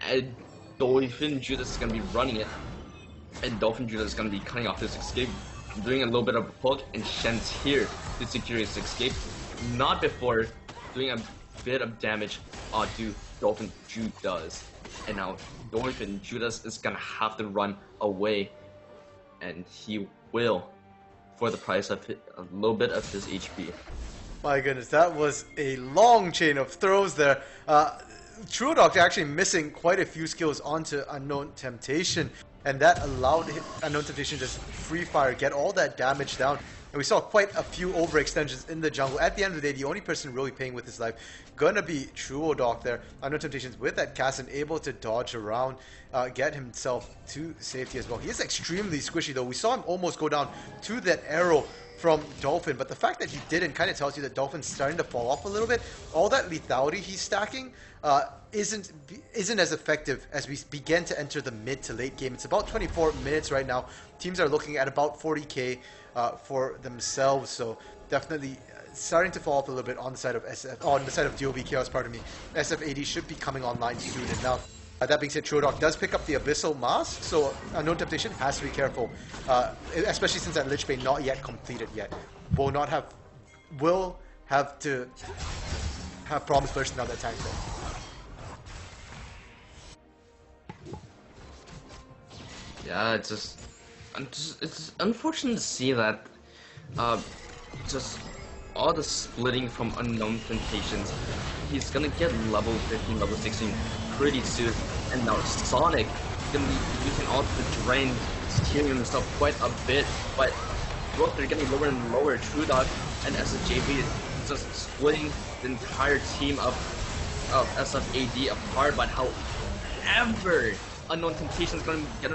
and Dolphin Judas is going to be running it, and Dolphin Judas is going to be cutting off his escape, doing a little bit of a poke, and Shen's here to secure his escape, not before doing a bit of damage onto Dolphin Judas. And now Dolphin Judas is going to have to run away, and he will, for the price of a little bit of his HP. My goodness, that was a long chain of throws there. Truedoc actually missing quite a few skills onto Unknown Temptation, and that allowed Unknown Temptation to just free fire, get all that damage down. And we saw quite a few overextensions in the jungle. At the end of the day, the only person really paying with his life gonna be Truedoc there. Unknown Temptations with that cast and able to dodge around, get himself to safety as well. He is extremely squishy though. We saw him almost go down to that arrow from Dolphin, but the fact that he didn't kind of tells you that Dolphin's starting to fall off a little bit. All that lethality he's stacking isn't as effective as we begin to enter the mid to late game. It's about 24 minutes right now. Teams are looking at about 40k for themselves, so definitely starting to fall off a little bit on the side of DoV Chaos. Pardon me. SFAD should be coming online soon. And now, that being said, Truedoc does pick up the Abyssal Mask, so Unknown Temptation has to be careful, especially since that Lich Bane not yet completed yet. Will have to have Promise Burst now that tank though. Yeah, it's unfortunate to see that just all the splitting from Unknown Temptations. He's gonna get level 15, level 16 pretty soon, and now Sonic is gonna be using all the drain, healing himself quite a bit, but both are getting lower and lower. Truedoc and SJB just splitting the entire team up of SFAD apart, but however, Unknown Temptation is going to get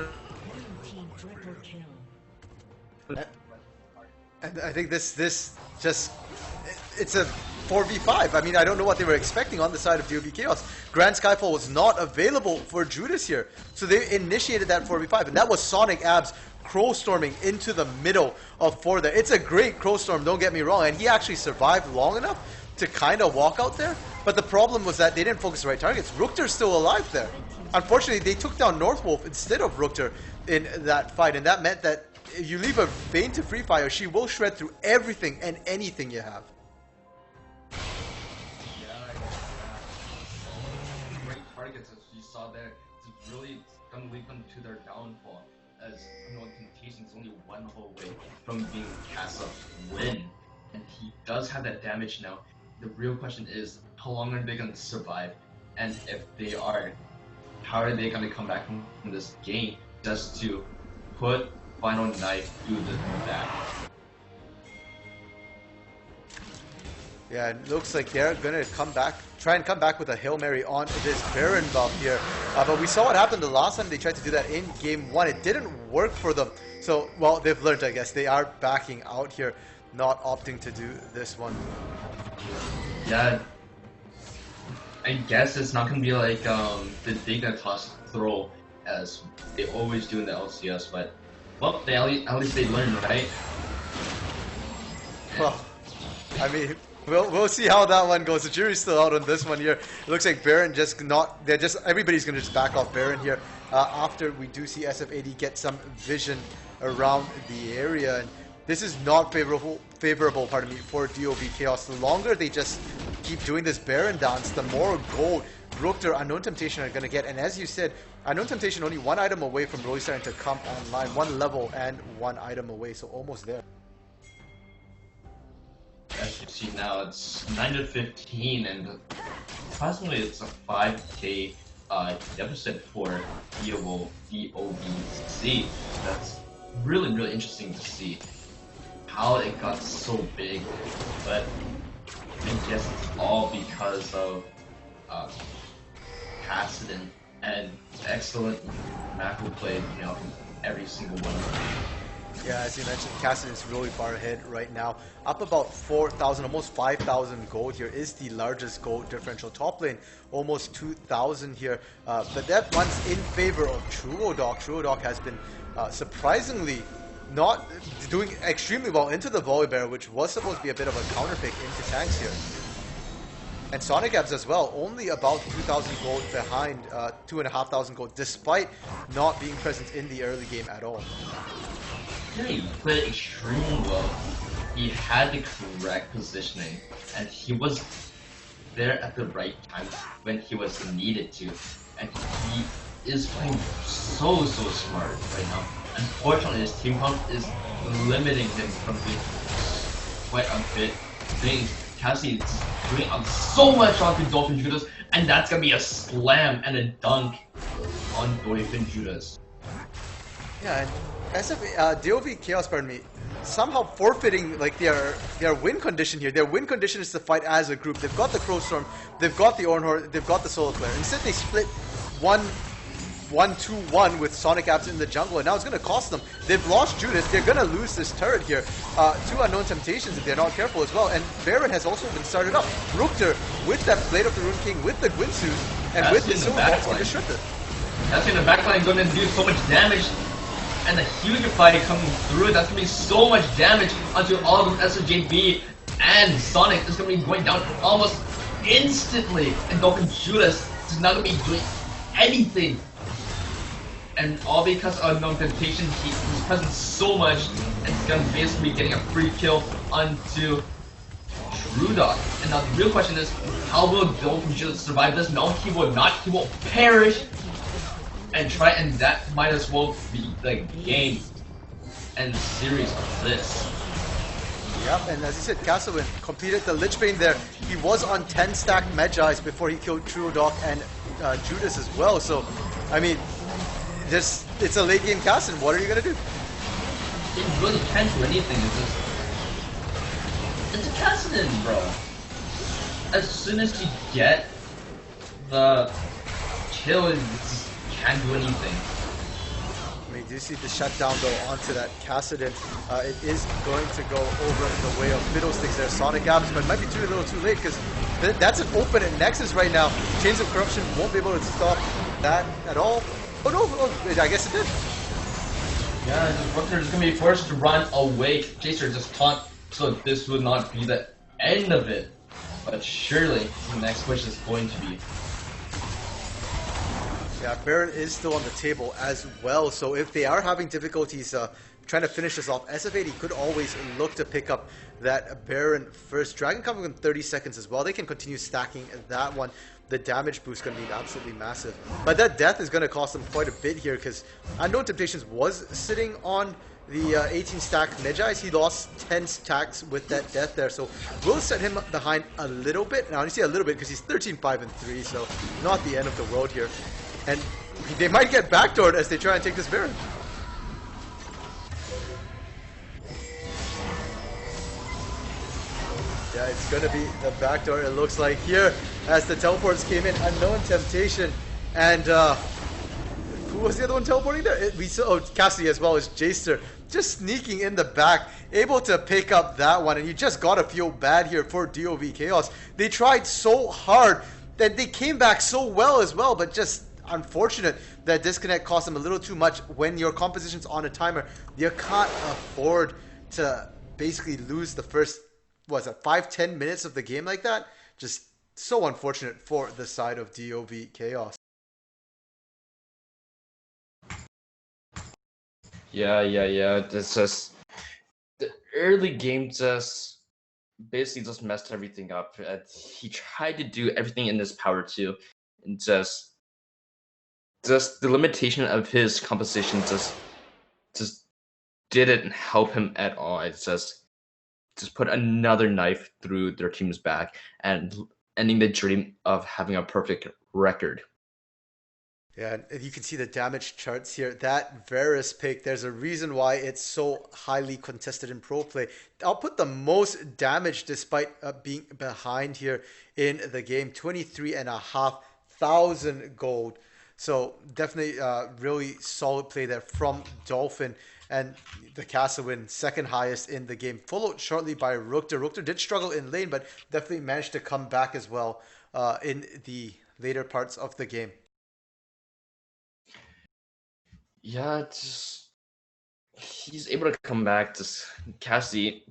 And I think this just it's a 4v5. I mean, I don't know what they were expecting on the side of DoV Chaos. Grand Skyfall was not available for Judas here, so they initiated that 4v5, and that was Sonic Abs crow storming into the middle of 4 there. It's a great crow storm, don't get me wrong, and he actually survived long enough to kind of walk out there, but the problem was that they didn't focus the right targets. Rookter's still alive there. Unfortunately, they took down Northwolf instead of Rookter in that fight, and that meant that if you leave a Vayne to free fire, she will shred through everything and anything you have. Great targets, as you saw there. It's really going to lead them to their downfall, as Unknown Temptation is only one level away from being Casa win, and he does have that damage now. The real question is, how long are they going to survive? And if they are, how are they going to come back from this game just to put Final Knife through the back? Yeah, it looks like they're gonna try and come back with a Hail Mary on this Baron buff here. But we saw what happened the last time they tried to do that in game 1. It didn't work for them. So, well, they've learned, I guess. They are backing out here, not opting to do this one. Yeah, I guess it's not gonna be like the Dignitas throw as they always do in the LCS, but well, at least they learn, right? Well, I mean, we'll see how that one goes. The jury's still out on this one here. It looks like Baron everybody's gonna just back off Baron here after we do see SFAD get some vision around the area. And this is not favorable, pardon me, for DoV Chaos. The longer they just keep doing this Baron dance, the more gold Rookter, Unknown Temptation are going to get. And as you said, Unknown Temptation only one item away from really starting to come online. One level and one item away, so almost there. As you see now, it's 9-15, and approximately it's a 5k deficit for DoVC. That's really, really interesting to see how it got so big, but I guess it's all because of Kassadin and excellent macro play, from every single one of them. Yeah, as you mentioned, Kassadin is really far ahead right now. Up about 4,000, almost 5,000 gold here. Is the largest gold differential. Top lane, almost 2,000 here. But that one's in favor of Truodoc. Truodoc has been surprisingly not doing extremely well into the Volibear, which was supposed to be a bit of a counterpick into tanks here. And Sonic Abs as well, only about 2,000 gold behind, 2,500 gold, despite not being present in the early game at all. Yeah, he played extremely well. He had the correct positioning, and he was there at the right time when he was needed to. And he is playing so smart right now. Unfortunately, his team comp is limiting him from doing quite a bit things. Cassie is doing so much onto Dolphin Judas, and that's gonna be a slam and a dunk on Dolphin Judas. Yeah, and DoV Chaos, pardon me, somehow forfeiting like their win condition here. Their win condition is to fight as a group. They've got the Crowstorm, they've got the Ornhor, they've got the Solo Player. Instead, they split 1-2-1 with Sonic Abs in the jungle, and now it's going to cost them. They've lost Judas. They're going to lose this turret here. 2 Unknown Temptations if they're not careful as well. And Baron has also been started up. Rookter with that Blade of the Rune King, with the Gwynsuit, and that's with the Silver Box going to strip it. That's in the backline going to do so much damage. And the huge fight coming through, that's going to be so much damage onto all of them. SJB and Sonic is going to be going down almost instantly. And Dolphin Judas is not going to be doing anything. And all because of Unknown Temptation, he's present so much, and he's gonna basically be getting a free kill onto Truodoc. And now the real question is, how will Dolphin Judas survive this? No, he will not. He will perish. And that might as well be the game and the series of this. Yep, and as you said, Castlewin completed the Lich Bane there. He was on 10 stack Medjais before he killed Truodoc and Judas as well. So, I mean, it's a late game Kassadin. What are you gonna do? It really can't do anything. It's a Kassadin, bro. As soon as you get the kill is can't do anything. I mean, do you see the shutdown though onto that Cassidon? It is going to go over in the way of Fiddlesticks there. Sonic Abs, but it might be a little too late because that's an open Nexus right now. Chains of Corruption won't be able to stop that at all. Oh no, I guess it did. Yeah, Rutger is going to be forced to run away. Jacer just taunt, so this would not be the end of it. But surely, the next push is going to be. Yeah, Baron is still on the table as well, so if they are having difficulties trying to finish this off, SFAD could always look to pick up that Baron first. Dragon coming in 30 seconds as well. They can continue stacking that one. The damage boost is going to be absolutely massive. But that death is going to cost them quite a bit here because Unknown Temptations was sitting on the 18 stack Medjais. He lost 10 stacks with that death there, so we'll set him behind a little bit. Now, you see a little bit because he's 13-5-3, so not the end of the world here. And they might get backdoored as they try and take this Baron. Yeah, it's going to be the backdoor, it looks like, here as the teleports came in. Unknown Temptation and who was the other one teleporting there? We saw Cassidy as well as Jaster just sneaking in the back, able to pick up that one. And you just gotta feel bad here for DoV Chaos. They tried so hard that they came back so well as well, but just unfortunate that disconnect cost them a little too much. When your composition's on a timer, you can't afford to basically lose the first, what was it, 5-10 minutes of the game like that. Just so unfortunate for the side of DoV Chaos. Yeah. It's just the early game just basically just messed everything up. He tried to do everything in his power to, and just the limitation of his composition just didn't help him at all. It's just put another knife through their team's back and ending the dream of having a perfect record. Yeah, and you can see the damage charts here. That Varus pick, there's a reason why it's so highly contested in pro play. I'll put the most damage despite being behind here in the game. 23,500 gold. So definitely really solid play there from Dolphin. And the Castle win, second highest in the game. Followed shortly by Rookter. Rookter did struggle in lane, but definitely managed to come back as well in the later parts of the game. Yeah, he's able to come back. Cassie,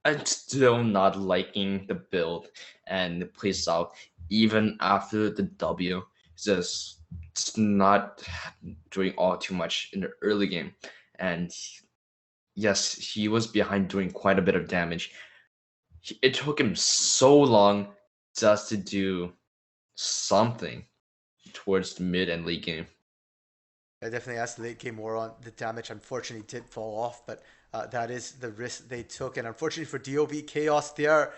I'm still not liking the build and the playstyle even after the W. Just not doing all too much in the early game. And yes, he was behind doing quite a bit of damage. It took him so long just to do something towards the mid and late game. I definitely asked the late game war on the damage. Unfortunately, did fall off, but that is the risk they took. And unfortunately for DoV Chaos, they are,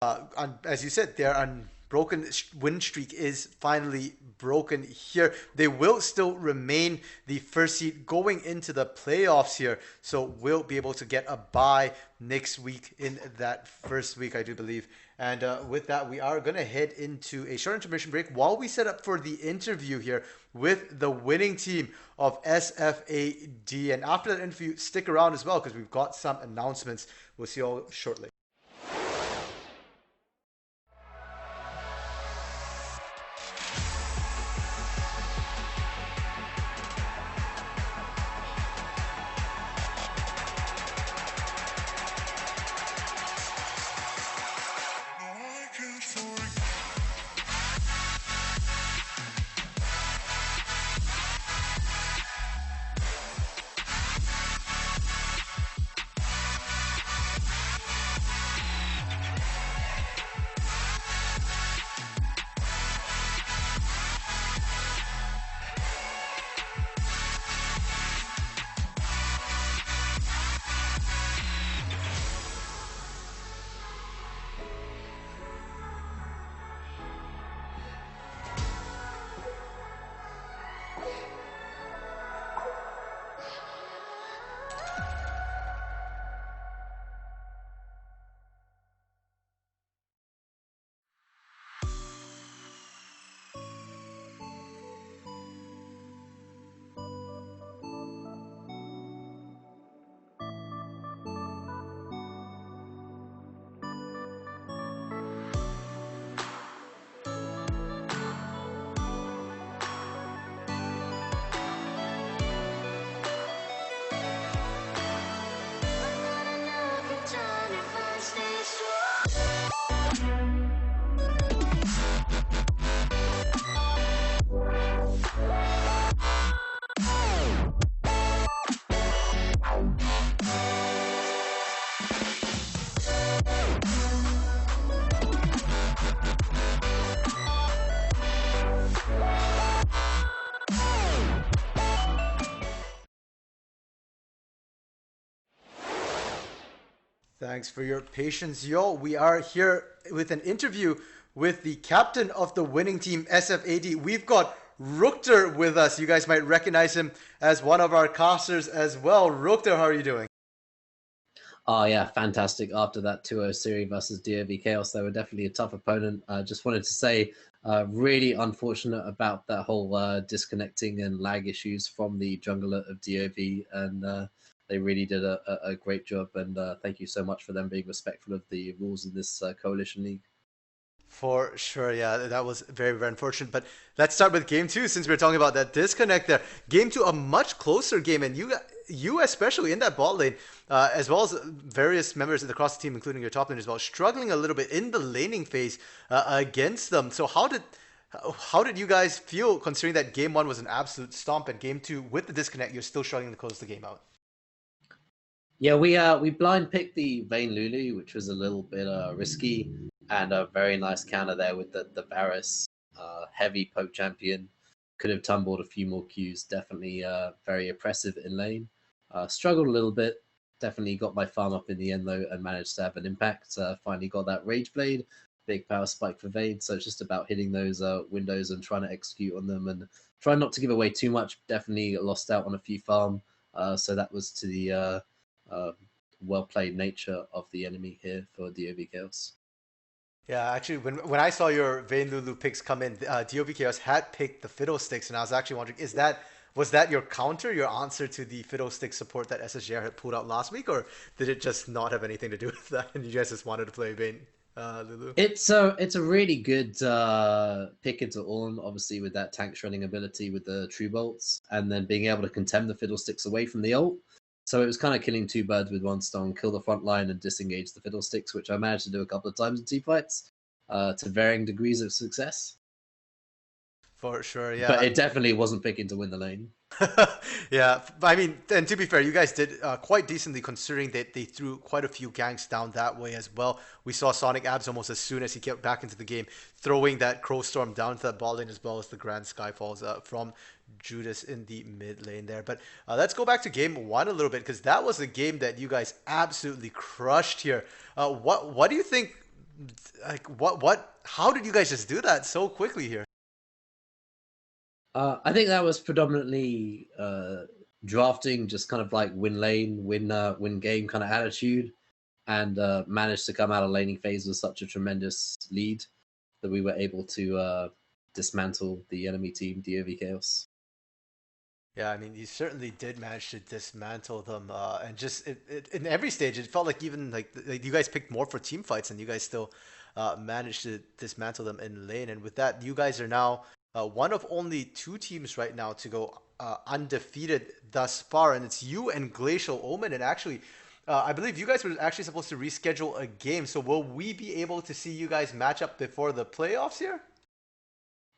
as you said, their unbroken win streak is finally broken here. They will still remain the first seed going into the playoffs here, so we'll be able to get a bye next week in that first week, I do believe. And with that, we are going to head into a short intermission break while we set up for the interview here with the winning team of SFAD. And after that interview, stick around as well because we've got some announcements. We'll see you all shortly. Thanks for your patience, yo. We are here with an interview with the captain of the winning team, SFAD. We've got Rukter with us. You guys might recognize him as one of our casters as well. Rukter, how are you doing? Oh yeah, fantastic. After that 2-0 series versus DoV Chaos, they were definitely a tough opponent. Just wanted to say, really unfortunate about that whole disconnecting and lag issues from the jungler of DoV, and they really did a great job. And thank you so much for them being respectful of the rules in this coalition league. For sure, yeah, that was very, very unfortunate. But let's start with game two since we are talking about that disconnect there. Game two, a much closer game, and you especially in that bot lane, as well as various members across the team, including your top lane as well, struggling a little bit in the laning phase against them. So how did you guys feel considering that game one was an absolute stomp, and game two with the disconnect, you're still struggling to close the game out? Yeah, we blind picked the Vayne Lulu, which was a little bit risky, and a very nice counter there with the Varus heavy poke champion. Could have tumbled a few more Qs. Definitely very oppressive in lane. Struggled a little bit. Definitely got my farm up in the end though, and managed to have an impact. Finally got that Rage Blade, big power spike for Vayne. So it's just about hitting those windows and trying to execute on them and trying not to give away too much. Definitely lost out on a few farm. So that was to the uh, well played nature of the enemy here for DoV Chaos. Yeah, actually, when I saw your Vayne Lulu picks come in, DOV Chaos had picked the Fiddlesticks, and I was actually wondering, was that your counter, your answer to the Fiddlestick support that SSJR had pulled out last week, or did it just not have anything to do with that, and you guys just wanted to play Vayne Lulu? It's a really good pick into Ornn, obviously with that tank shredding ability with the True Bolts, and then being able to contempt the Fiddlesticks away from the ult. So it was kind of killing two birds with one stone, kill the front line and disengage the Fiddlesticks, which I managed to do a couple of times in team fights to varying degrees of success. For sure, But yeah. it definitely wasn't picking to win the lane. Yeah, I mean, and to be fair, you guys did quite decently considering that they threw quite a few ganks down that way as well. We saw Sonic Abs almost as soon as he get back into the game, throwing that Crow Storm down to that ball lane as well as the Grand Skyfalls from Judas in the mid lane there. But let's go back to game one a little bit because that was a game that you guys absolutely crushed here. What do you think? Like what? How did you guys just do that so quickly here? I think that was predominantly drafting, just kind of like win lane, win game kind of attitude, and managed to come out of laning phase with such a tremendous lead that we were able to dismantle the enemy team, DoV Chaos. Yeah, I mean, you certainly did manage to dismantle them, and just in every stage, it felt like even like you guys picked more for team fights, and you guys still managed to dismantle them in lane. And with that, you guys are now one of only two teams right now to go undefeated thus far, and it's you and Glacial Omen. And actually, I believe you guys were actually supposed to reschedule a game. So will we be able to see you guys match up before the playoffs here?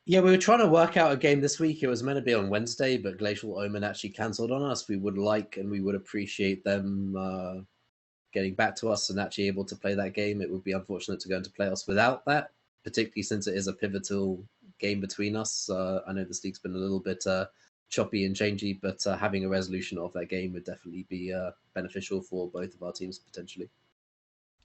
Yeah, we were trying to work out a game this week. It was meant to be on Wednesday, but Glacial Omen actually cancelled on us. We would like and we would appreciate them getting back to us and actually able to play that game. It would be unfortunate to go into playoffs without that, particularly since it is a pivotal game between us. I know this league's been a little bit choppy and changey, but having a resolution of that game would definitely be beneficial for both of our teams potentially.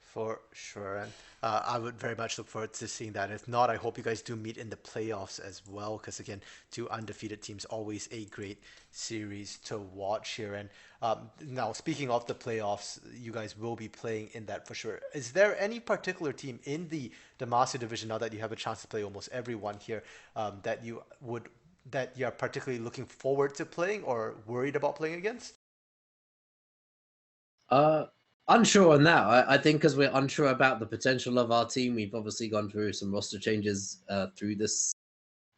For sure, and I would very much look forward to seeing that. If not, I hope you guys do meet in the playoffs as well, because again, two undefeated teams always a great series to watch here. And now, speaking of the playoffs, you guys will be playing in that for sure. Is there any particular team in the Demacia division now that you have a chance to play almost everyone here that you are particularly looking forward to playing or worried about playing against? Uh, Unsure on that. I think because we're unsure about the potential of our team, we've obviously gone through some roster changes through this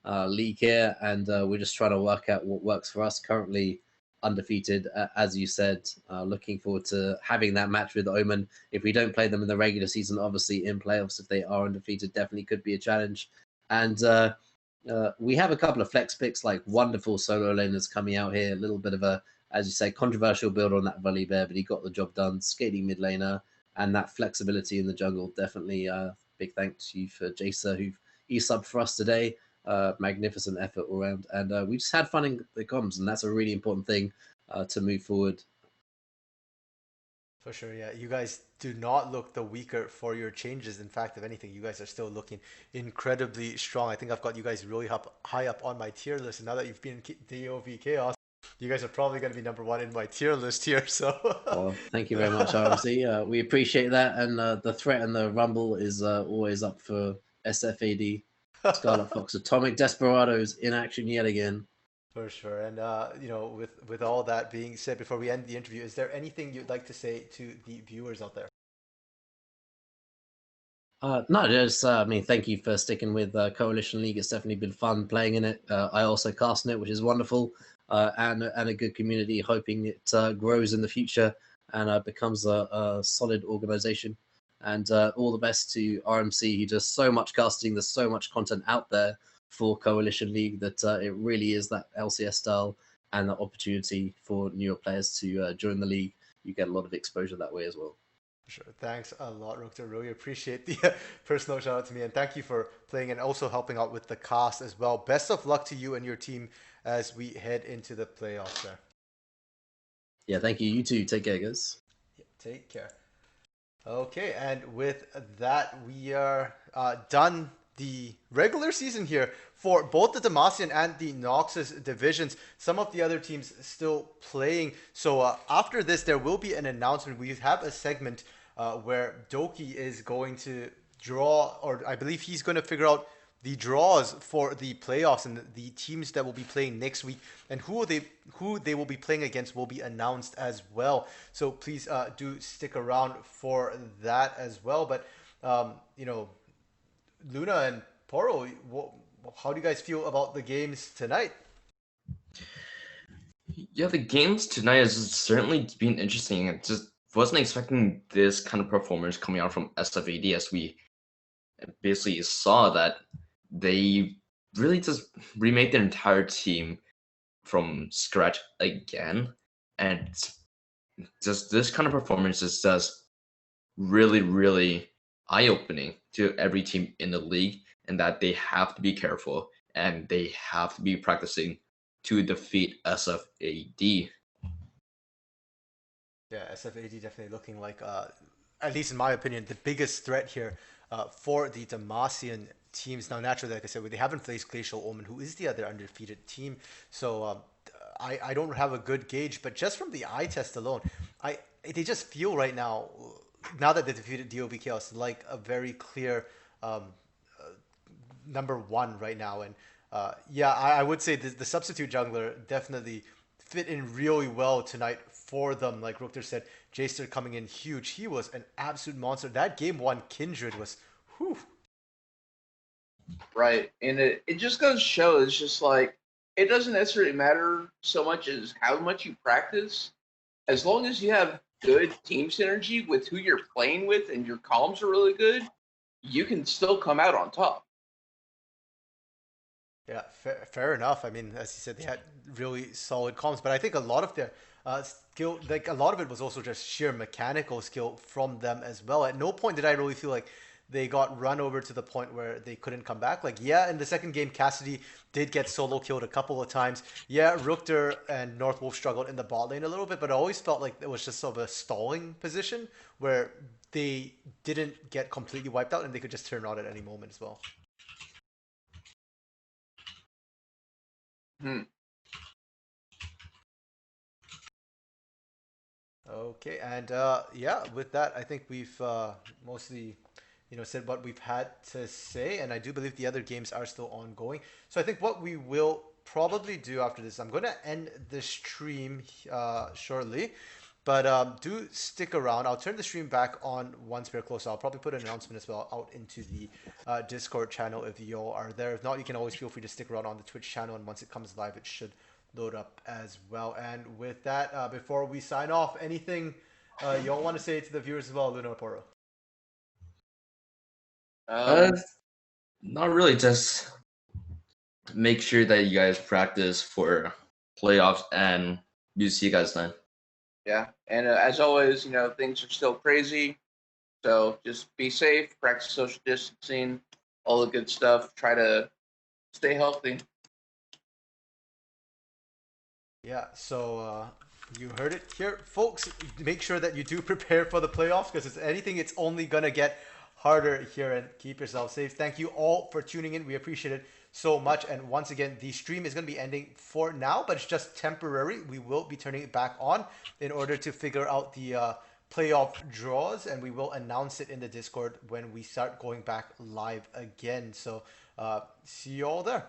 league here, and we're just trying to work out what works for us. Currently undefeated, as you said. Looking forward to having that match with Omen. If we don't play them in the regular season, obviously in playoffs, if they are undefeated, definitely could be a challenge. And we have a couple of flex picks, like wonderful solo laners coming out here. A little bit of a, as you say, controversial build on that Volley Bear, but he got the job done. Skating mid laner and that flexibility in the jungle. Definitely big thanks to you for Jacer, who e-subbed for us today. Magnificent effort all around. And we just had fun in the comms, and that's a really important thing to move forward. For sure, yeah. You guys do not look the weaker for your changes. In fact, if anything, you guys are still looking incredibly strong. I think I've got you guys really high up on my tier list. And now that you've been in DOV Chaos, you guys are probably going to be number one in my tier list here. So, Well, thank you very much, RMC. We appreciate that, and the threat and the rumble is always up for SFAD. Scarlet Fox Atomic Desperadoes in action yet again. for sure. And with all that being said, before we end the interview, is there anything you'd like to say to the viewers out there? No, just I mean, thank you for sticking with Coalition League. It's definitely been fun playing in it. I also cast in it, which is wonderful, and a good community. Hoping it grows in the future and becomes a solid organization. And all the best to RMC. He does so much casting. There's so much content out there for Coalition League that it really is that LCS style and the opportunity for newer players to join the league. You get a lot of exposure that way as well. Sure. Thanks a lot, Rukta. Really appreciate the personal shout out to me. And thank you for playing and also helping out with the cast as well. Best of luck to you and your team as we head into the playoffs there. Yeah, thank you. You too. Take care, guys. Yeah, take care. Okay, and with that, we are done the regular season here for both the Demacian and the Noxus divisions. Some of the other teams still playing. So after this, there will be an announcement. We have a segment where Doki is going to draw, or I believe he's going to figure out the draws for the playoffs and the teams that will be playing next week, and who they will be playing against will be announced as well. So please do stick around for that as well. But Luna and Poro, how do you guys feel about the games tonight? Yeah, the games tonight has certainly been interesting. I just wasn't expecting this kind of performance coming out from SFAD, as we basically saw that they really just remade their entire team from scratch again. And just this kind of performance is just really, really eye-opening to every team in the league, and that they have to be careful and they have to be practicing to defeat SFAD. Yeah, SFAD definitely looking like, at least in my opinion, the biggest threat here for the Demacian teams. Now, naturally, like I said, they haven't faced Glacial Omen, who is the other undefeated team. So I don't have a good gauge, but just from the eye test alone, they just feel right now that they defeated DOB Chaos, like a very clear number one right now. And I would say the substitute jungler definitely fit in really well tonight for them. Like Rukter said, Jaster coming in huge. He was an absolute monster. That game one Kindred was, whew. Right. And it just goes to show, it's just like, it doesn't necessarily matter so much as how much you practice. As long as you have good team synergy with who you're playing with and your comms are really good, you can still come out on top. Yeah, fair enough. I mean, as you said, they had really solid comms, but I think a lot of their skill, like a lot of it was also just sheer mechanical skill from them as well. At no point did I really feel like they got run over to the point where they couldn't come back. Like, yeah, in the second game, Cassidy did get solo killed a couple of times. Yeah, Rukter and Northwolf struggled in the bot lane a little bit, but I always felt like it was just sort of a stalling position where they didn't get completely wiped out and they could just turn on at any moment as well. Okay, and with that, I think we've mostly, said what we've had to say, and I do believe the other games are still ongoing. So I think what we will probably do after this, I'm going to end the stream shortly, but do stick around. I'll turn the stream back on once we're close. I'll probably put an announcement as well out into the Discord channel if you all are there. If not, you can always feel free to stick around on the Twitch channel, and once it comes live, it should load up as well. And with that, before we sign off, anything y'all want to say to the viewers as well, Luna Poro? Not really, just make sure that you guys practice for playoffs, and we'll see you guys then. Yeah, and as always, things are still crazy, so just be safe, practice social distancing, all the good stuff. Try to stay healthy. Yeah, so You heard it here, folks. Make sure that you do prepare for the playoffs because if anything, it's only gonna get harder here. And keep yourself safe. Thank you all for tuning in. We appreciate it so much. And once again, the stream is gonna be ending for now, but it's just temporary. We will be turning it back on in order to figure out the playoff draws, and we will announce it in the Discord when we start going back live again. So see you all there.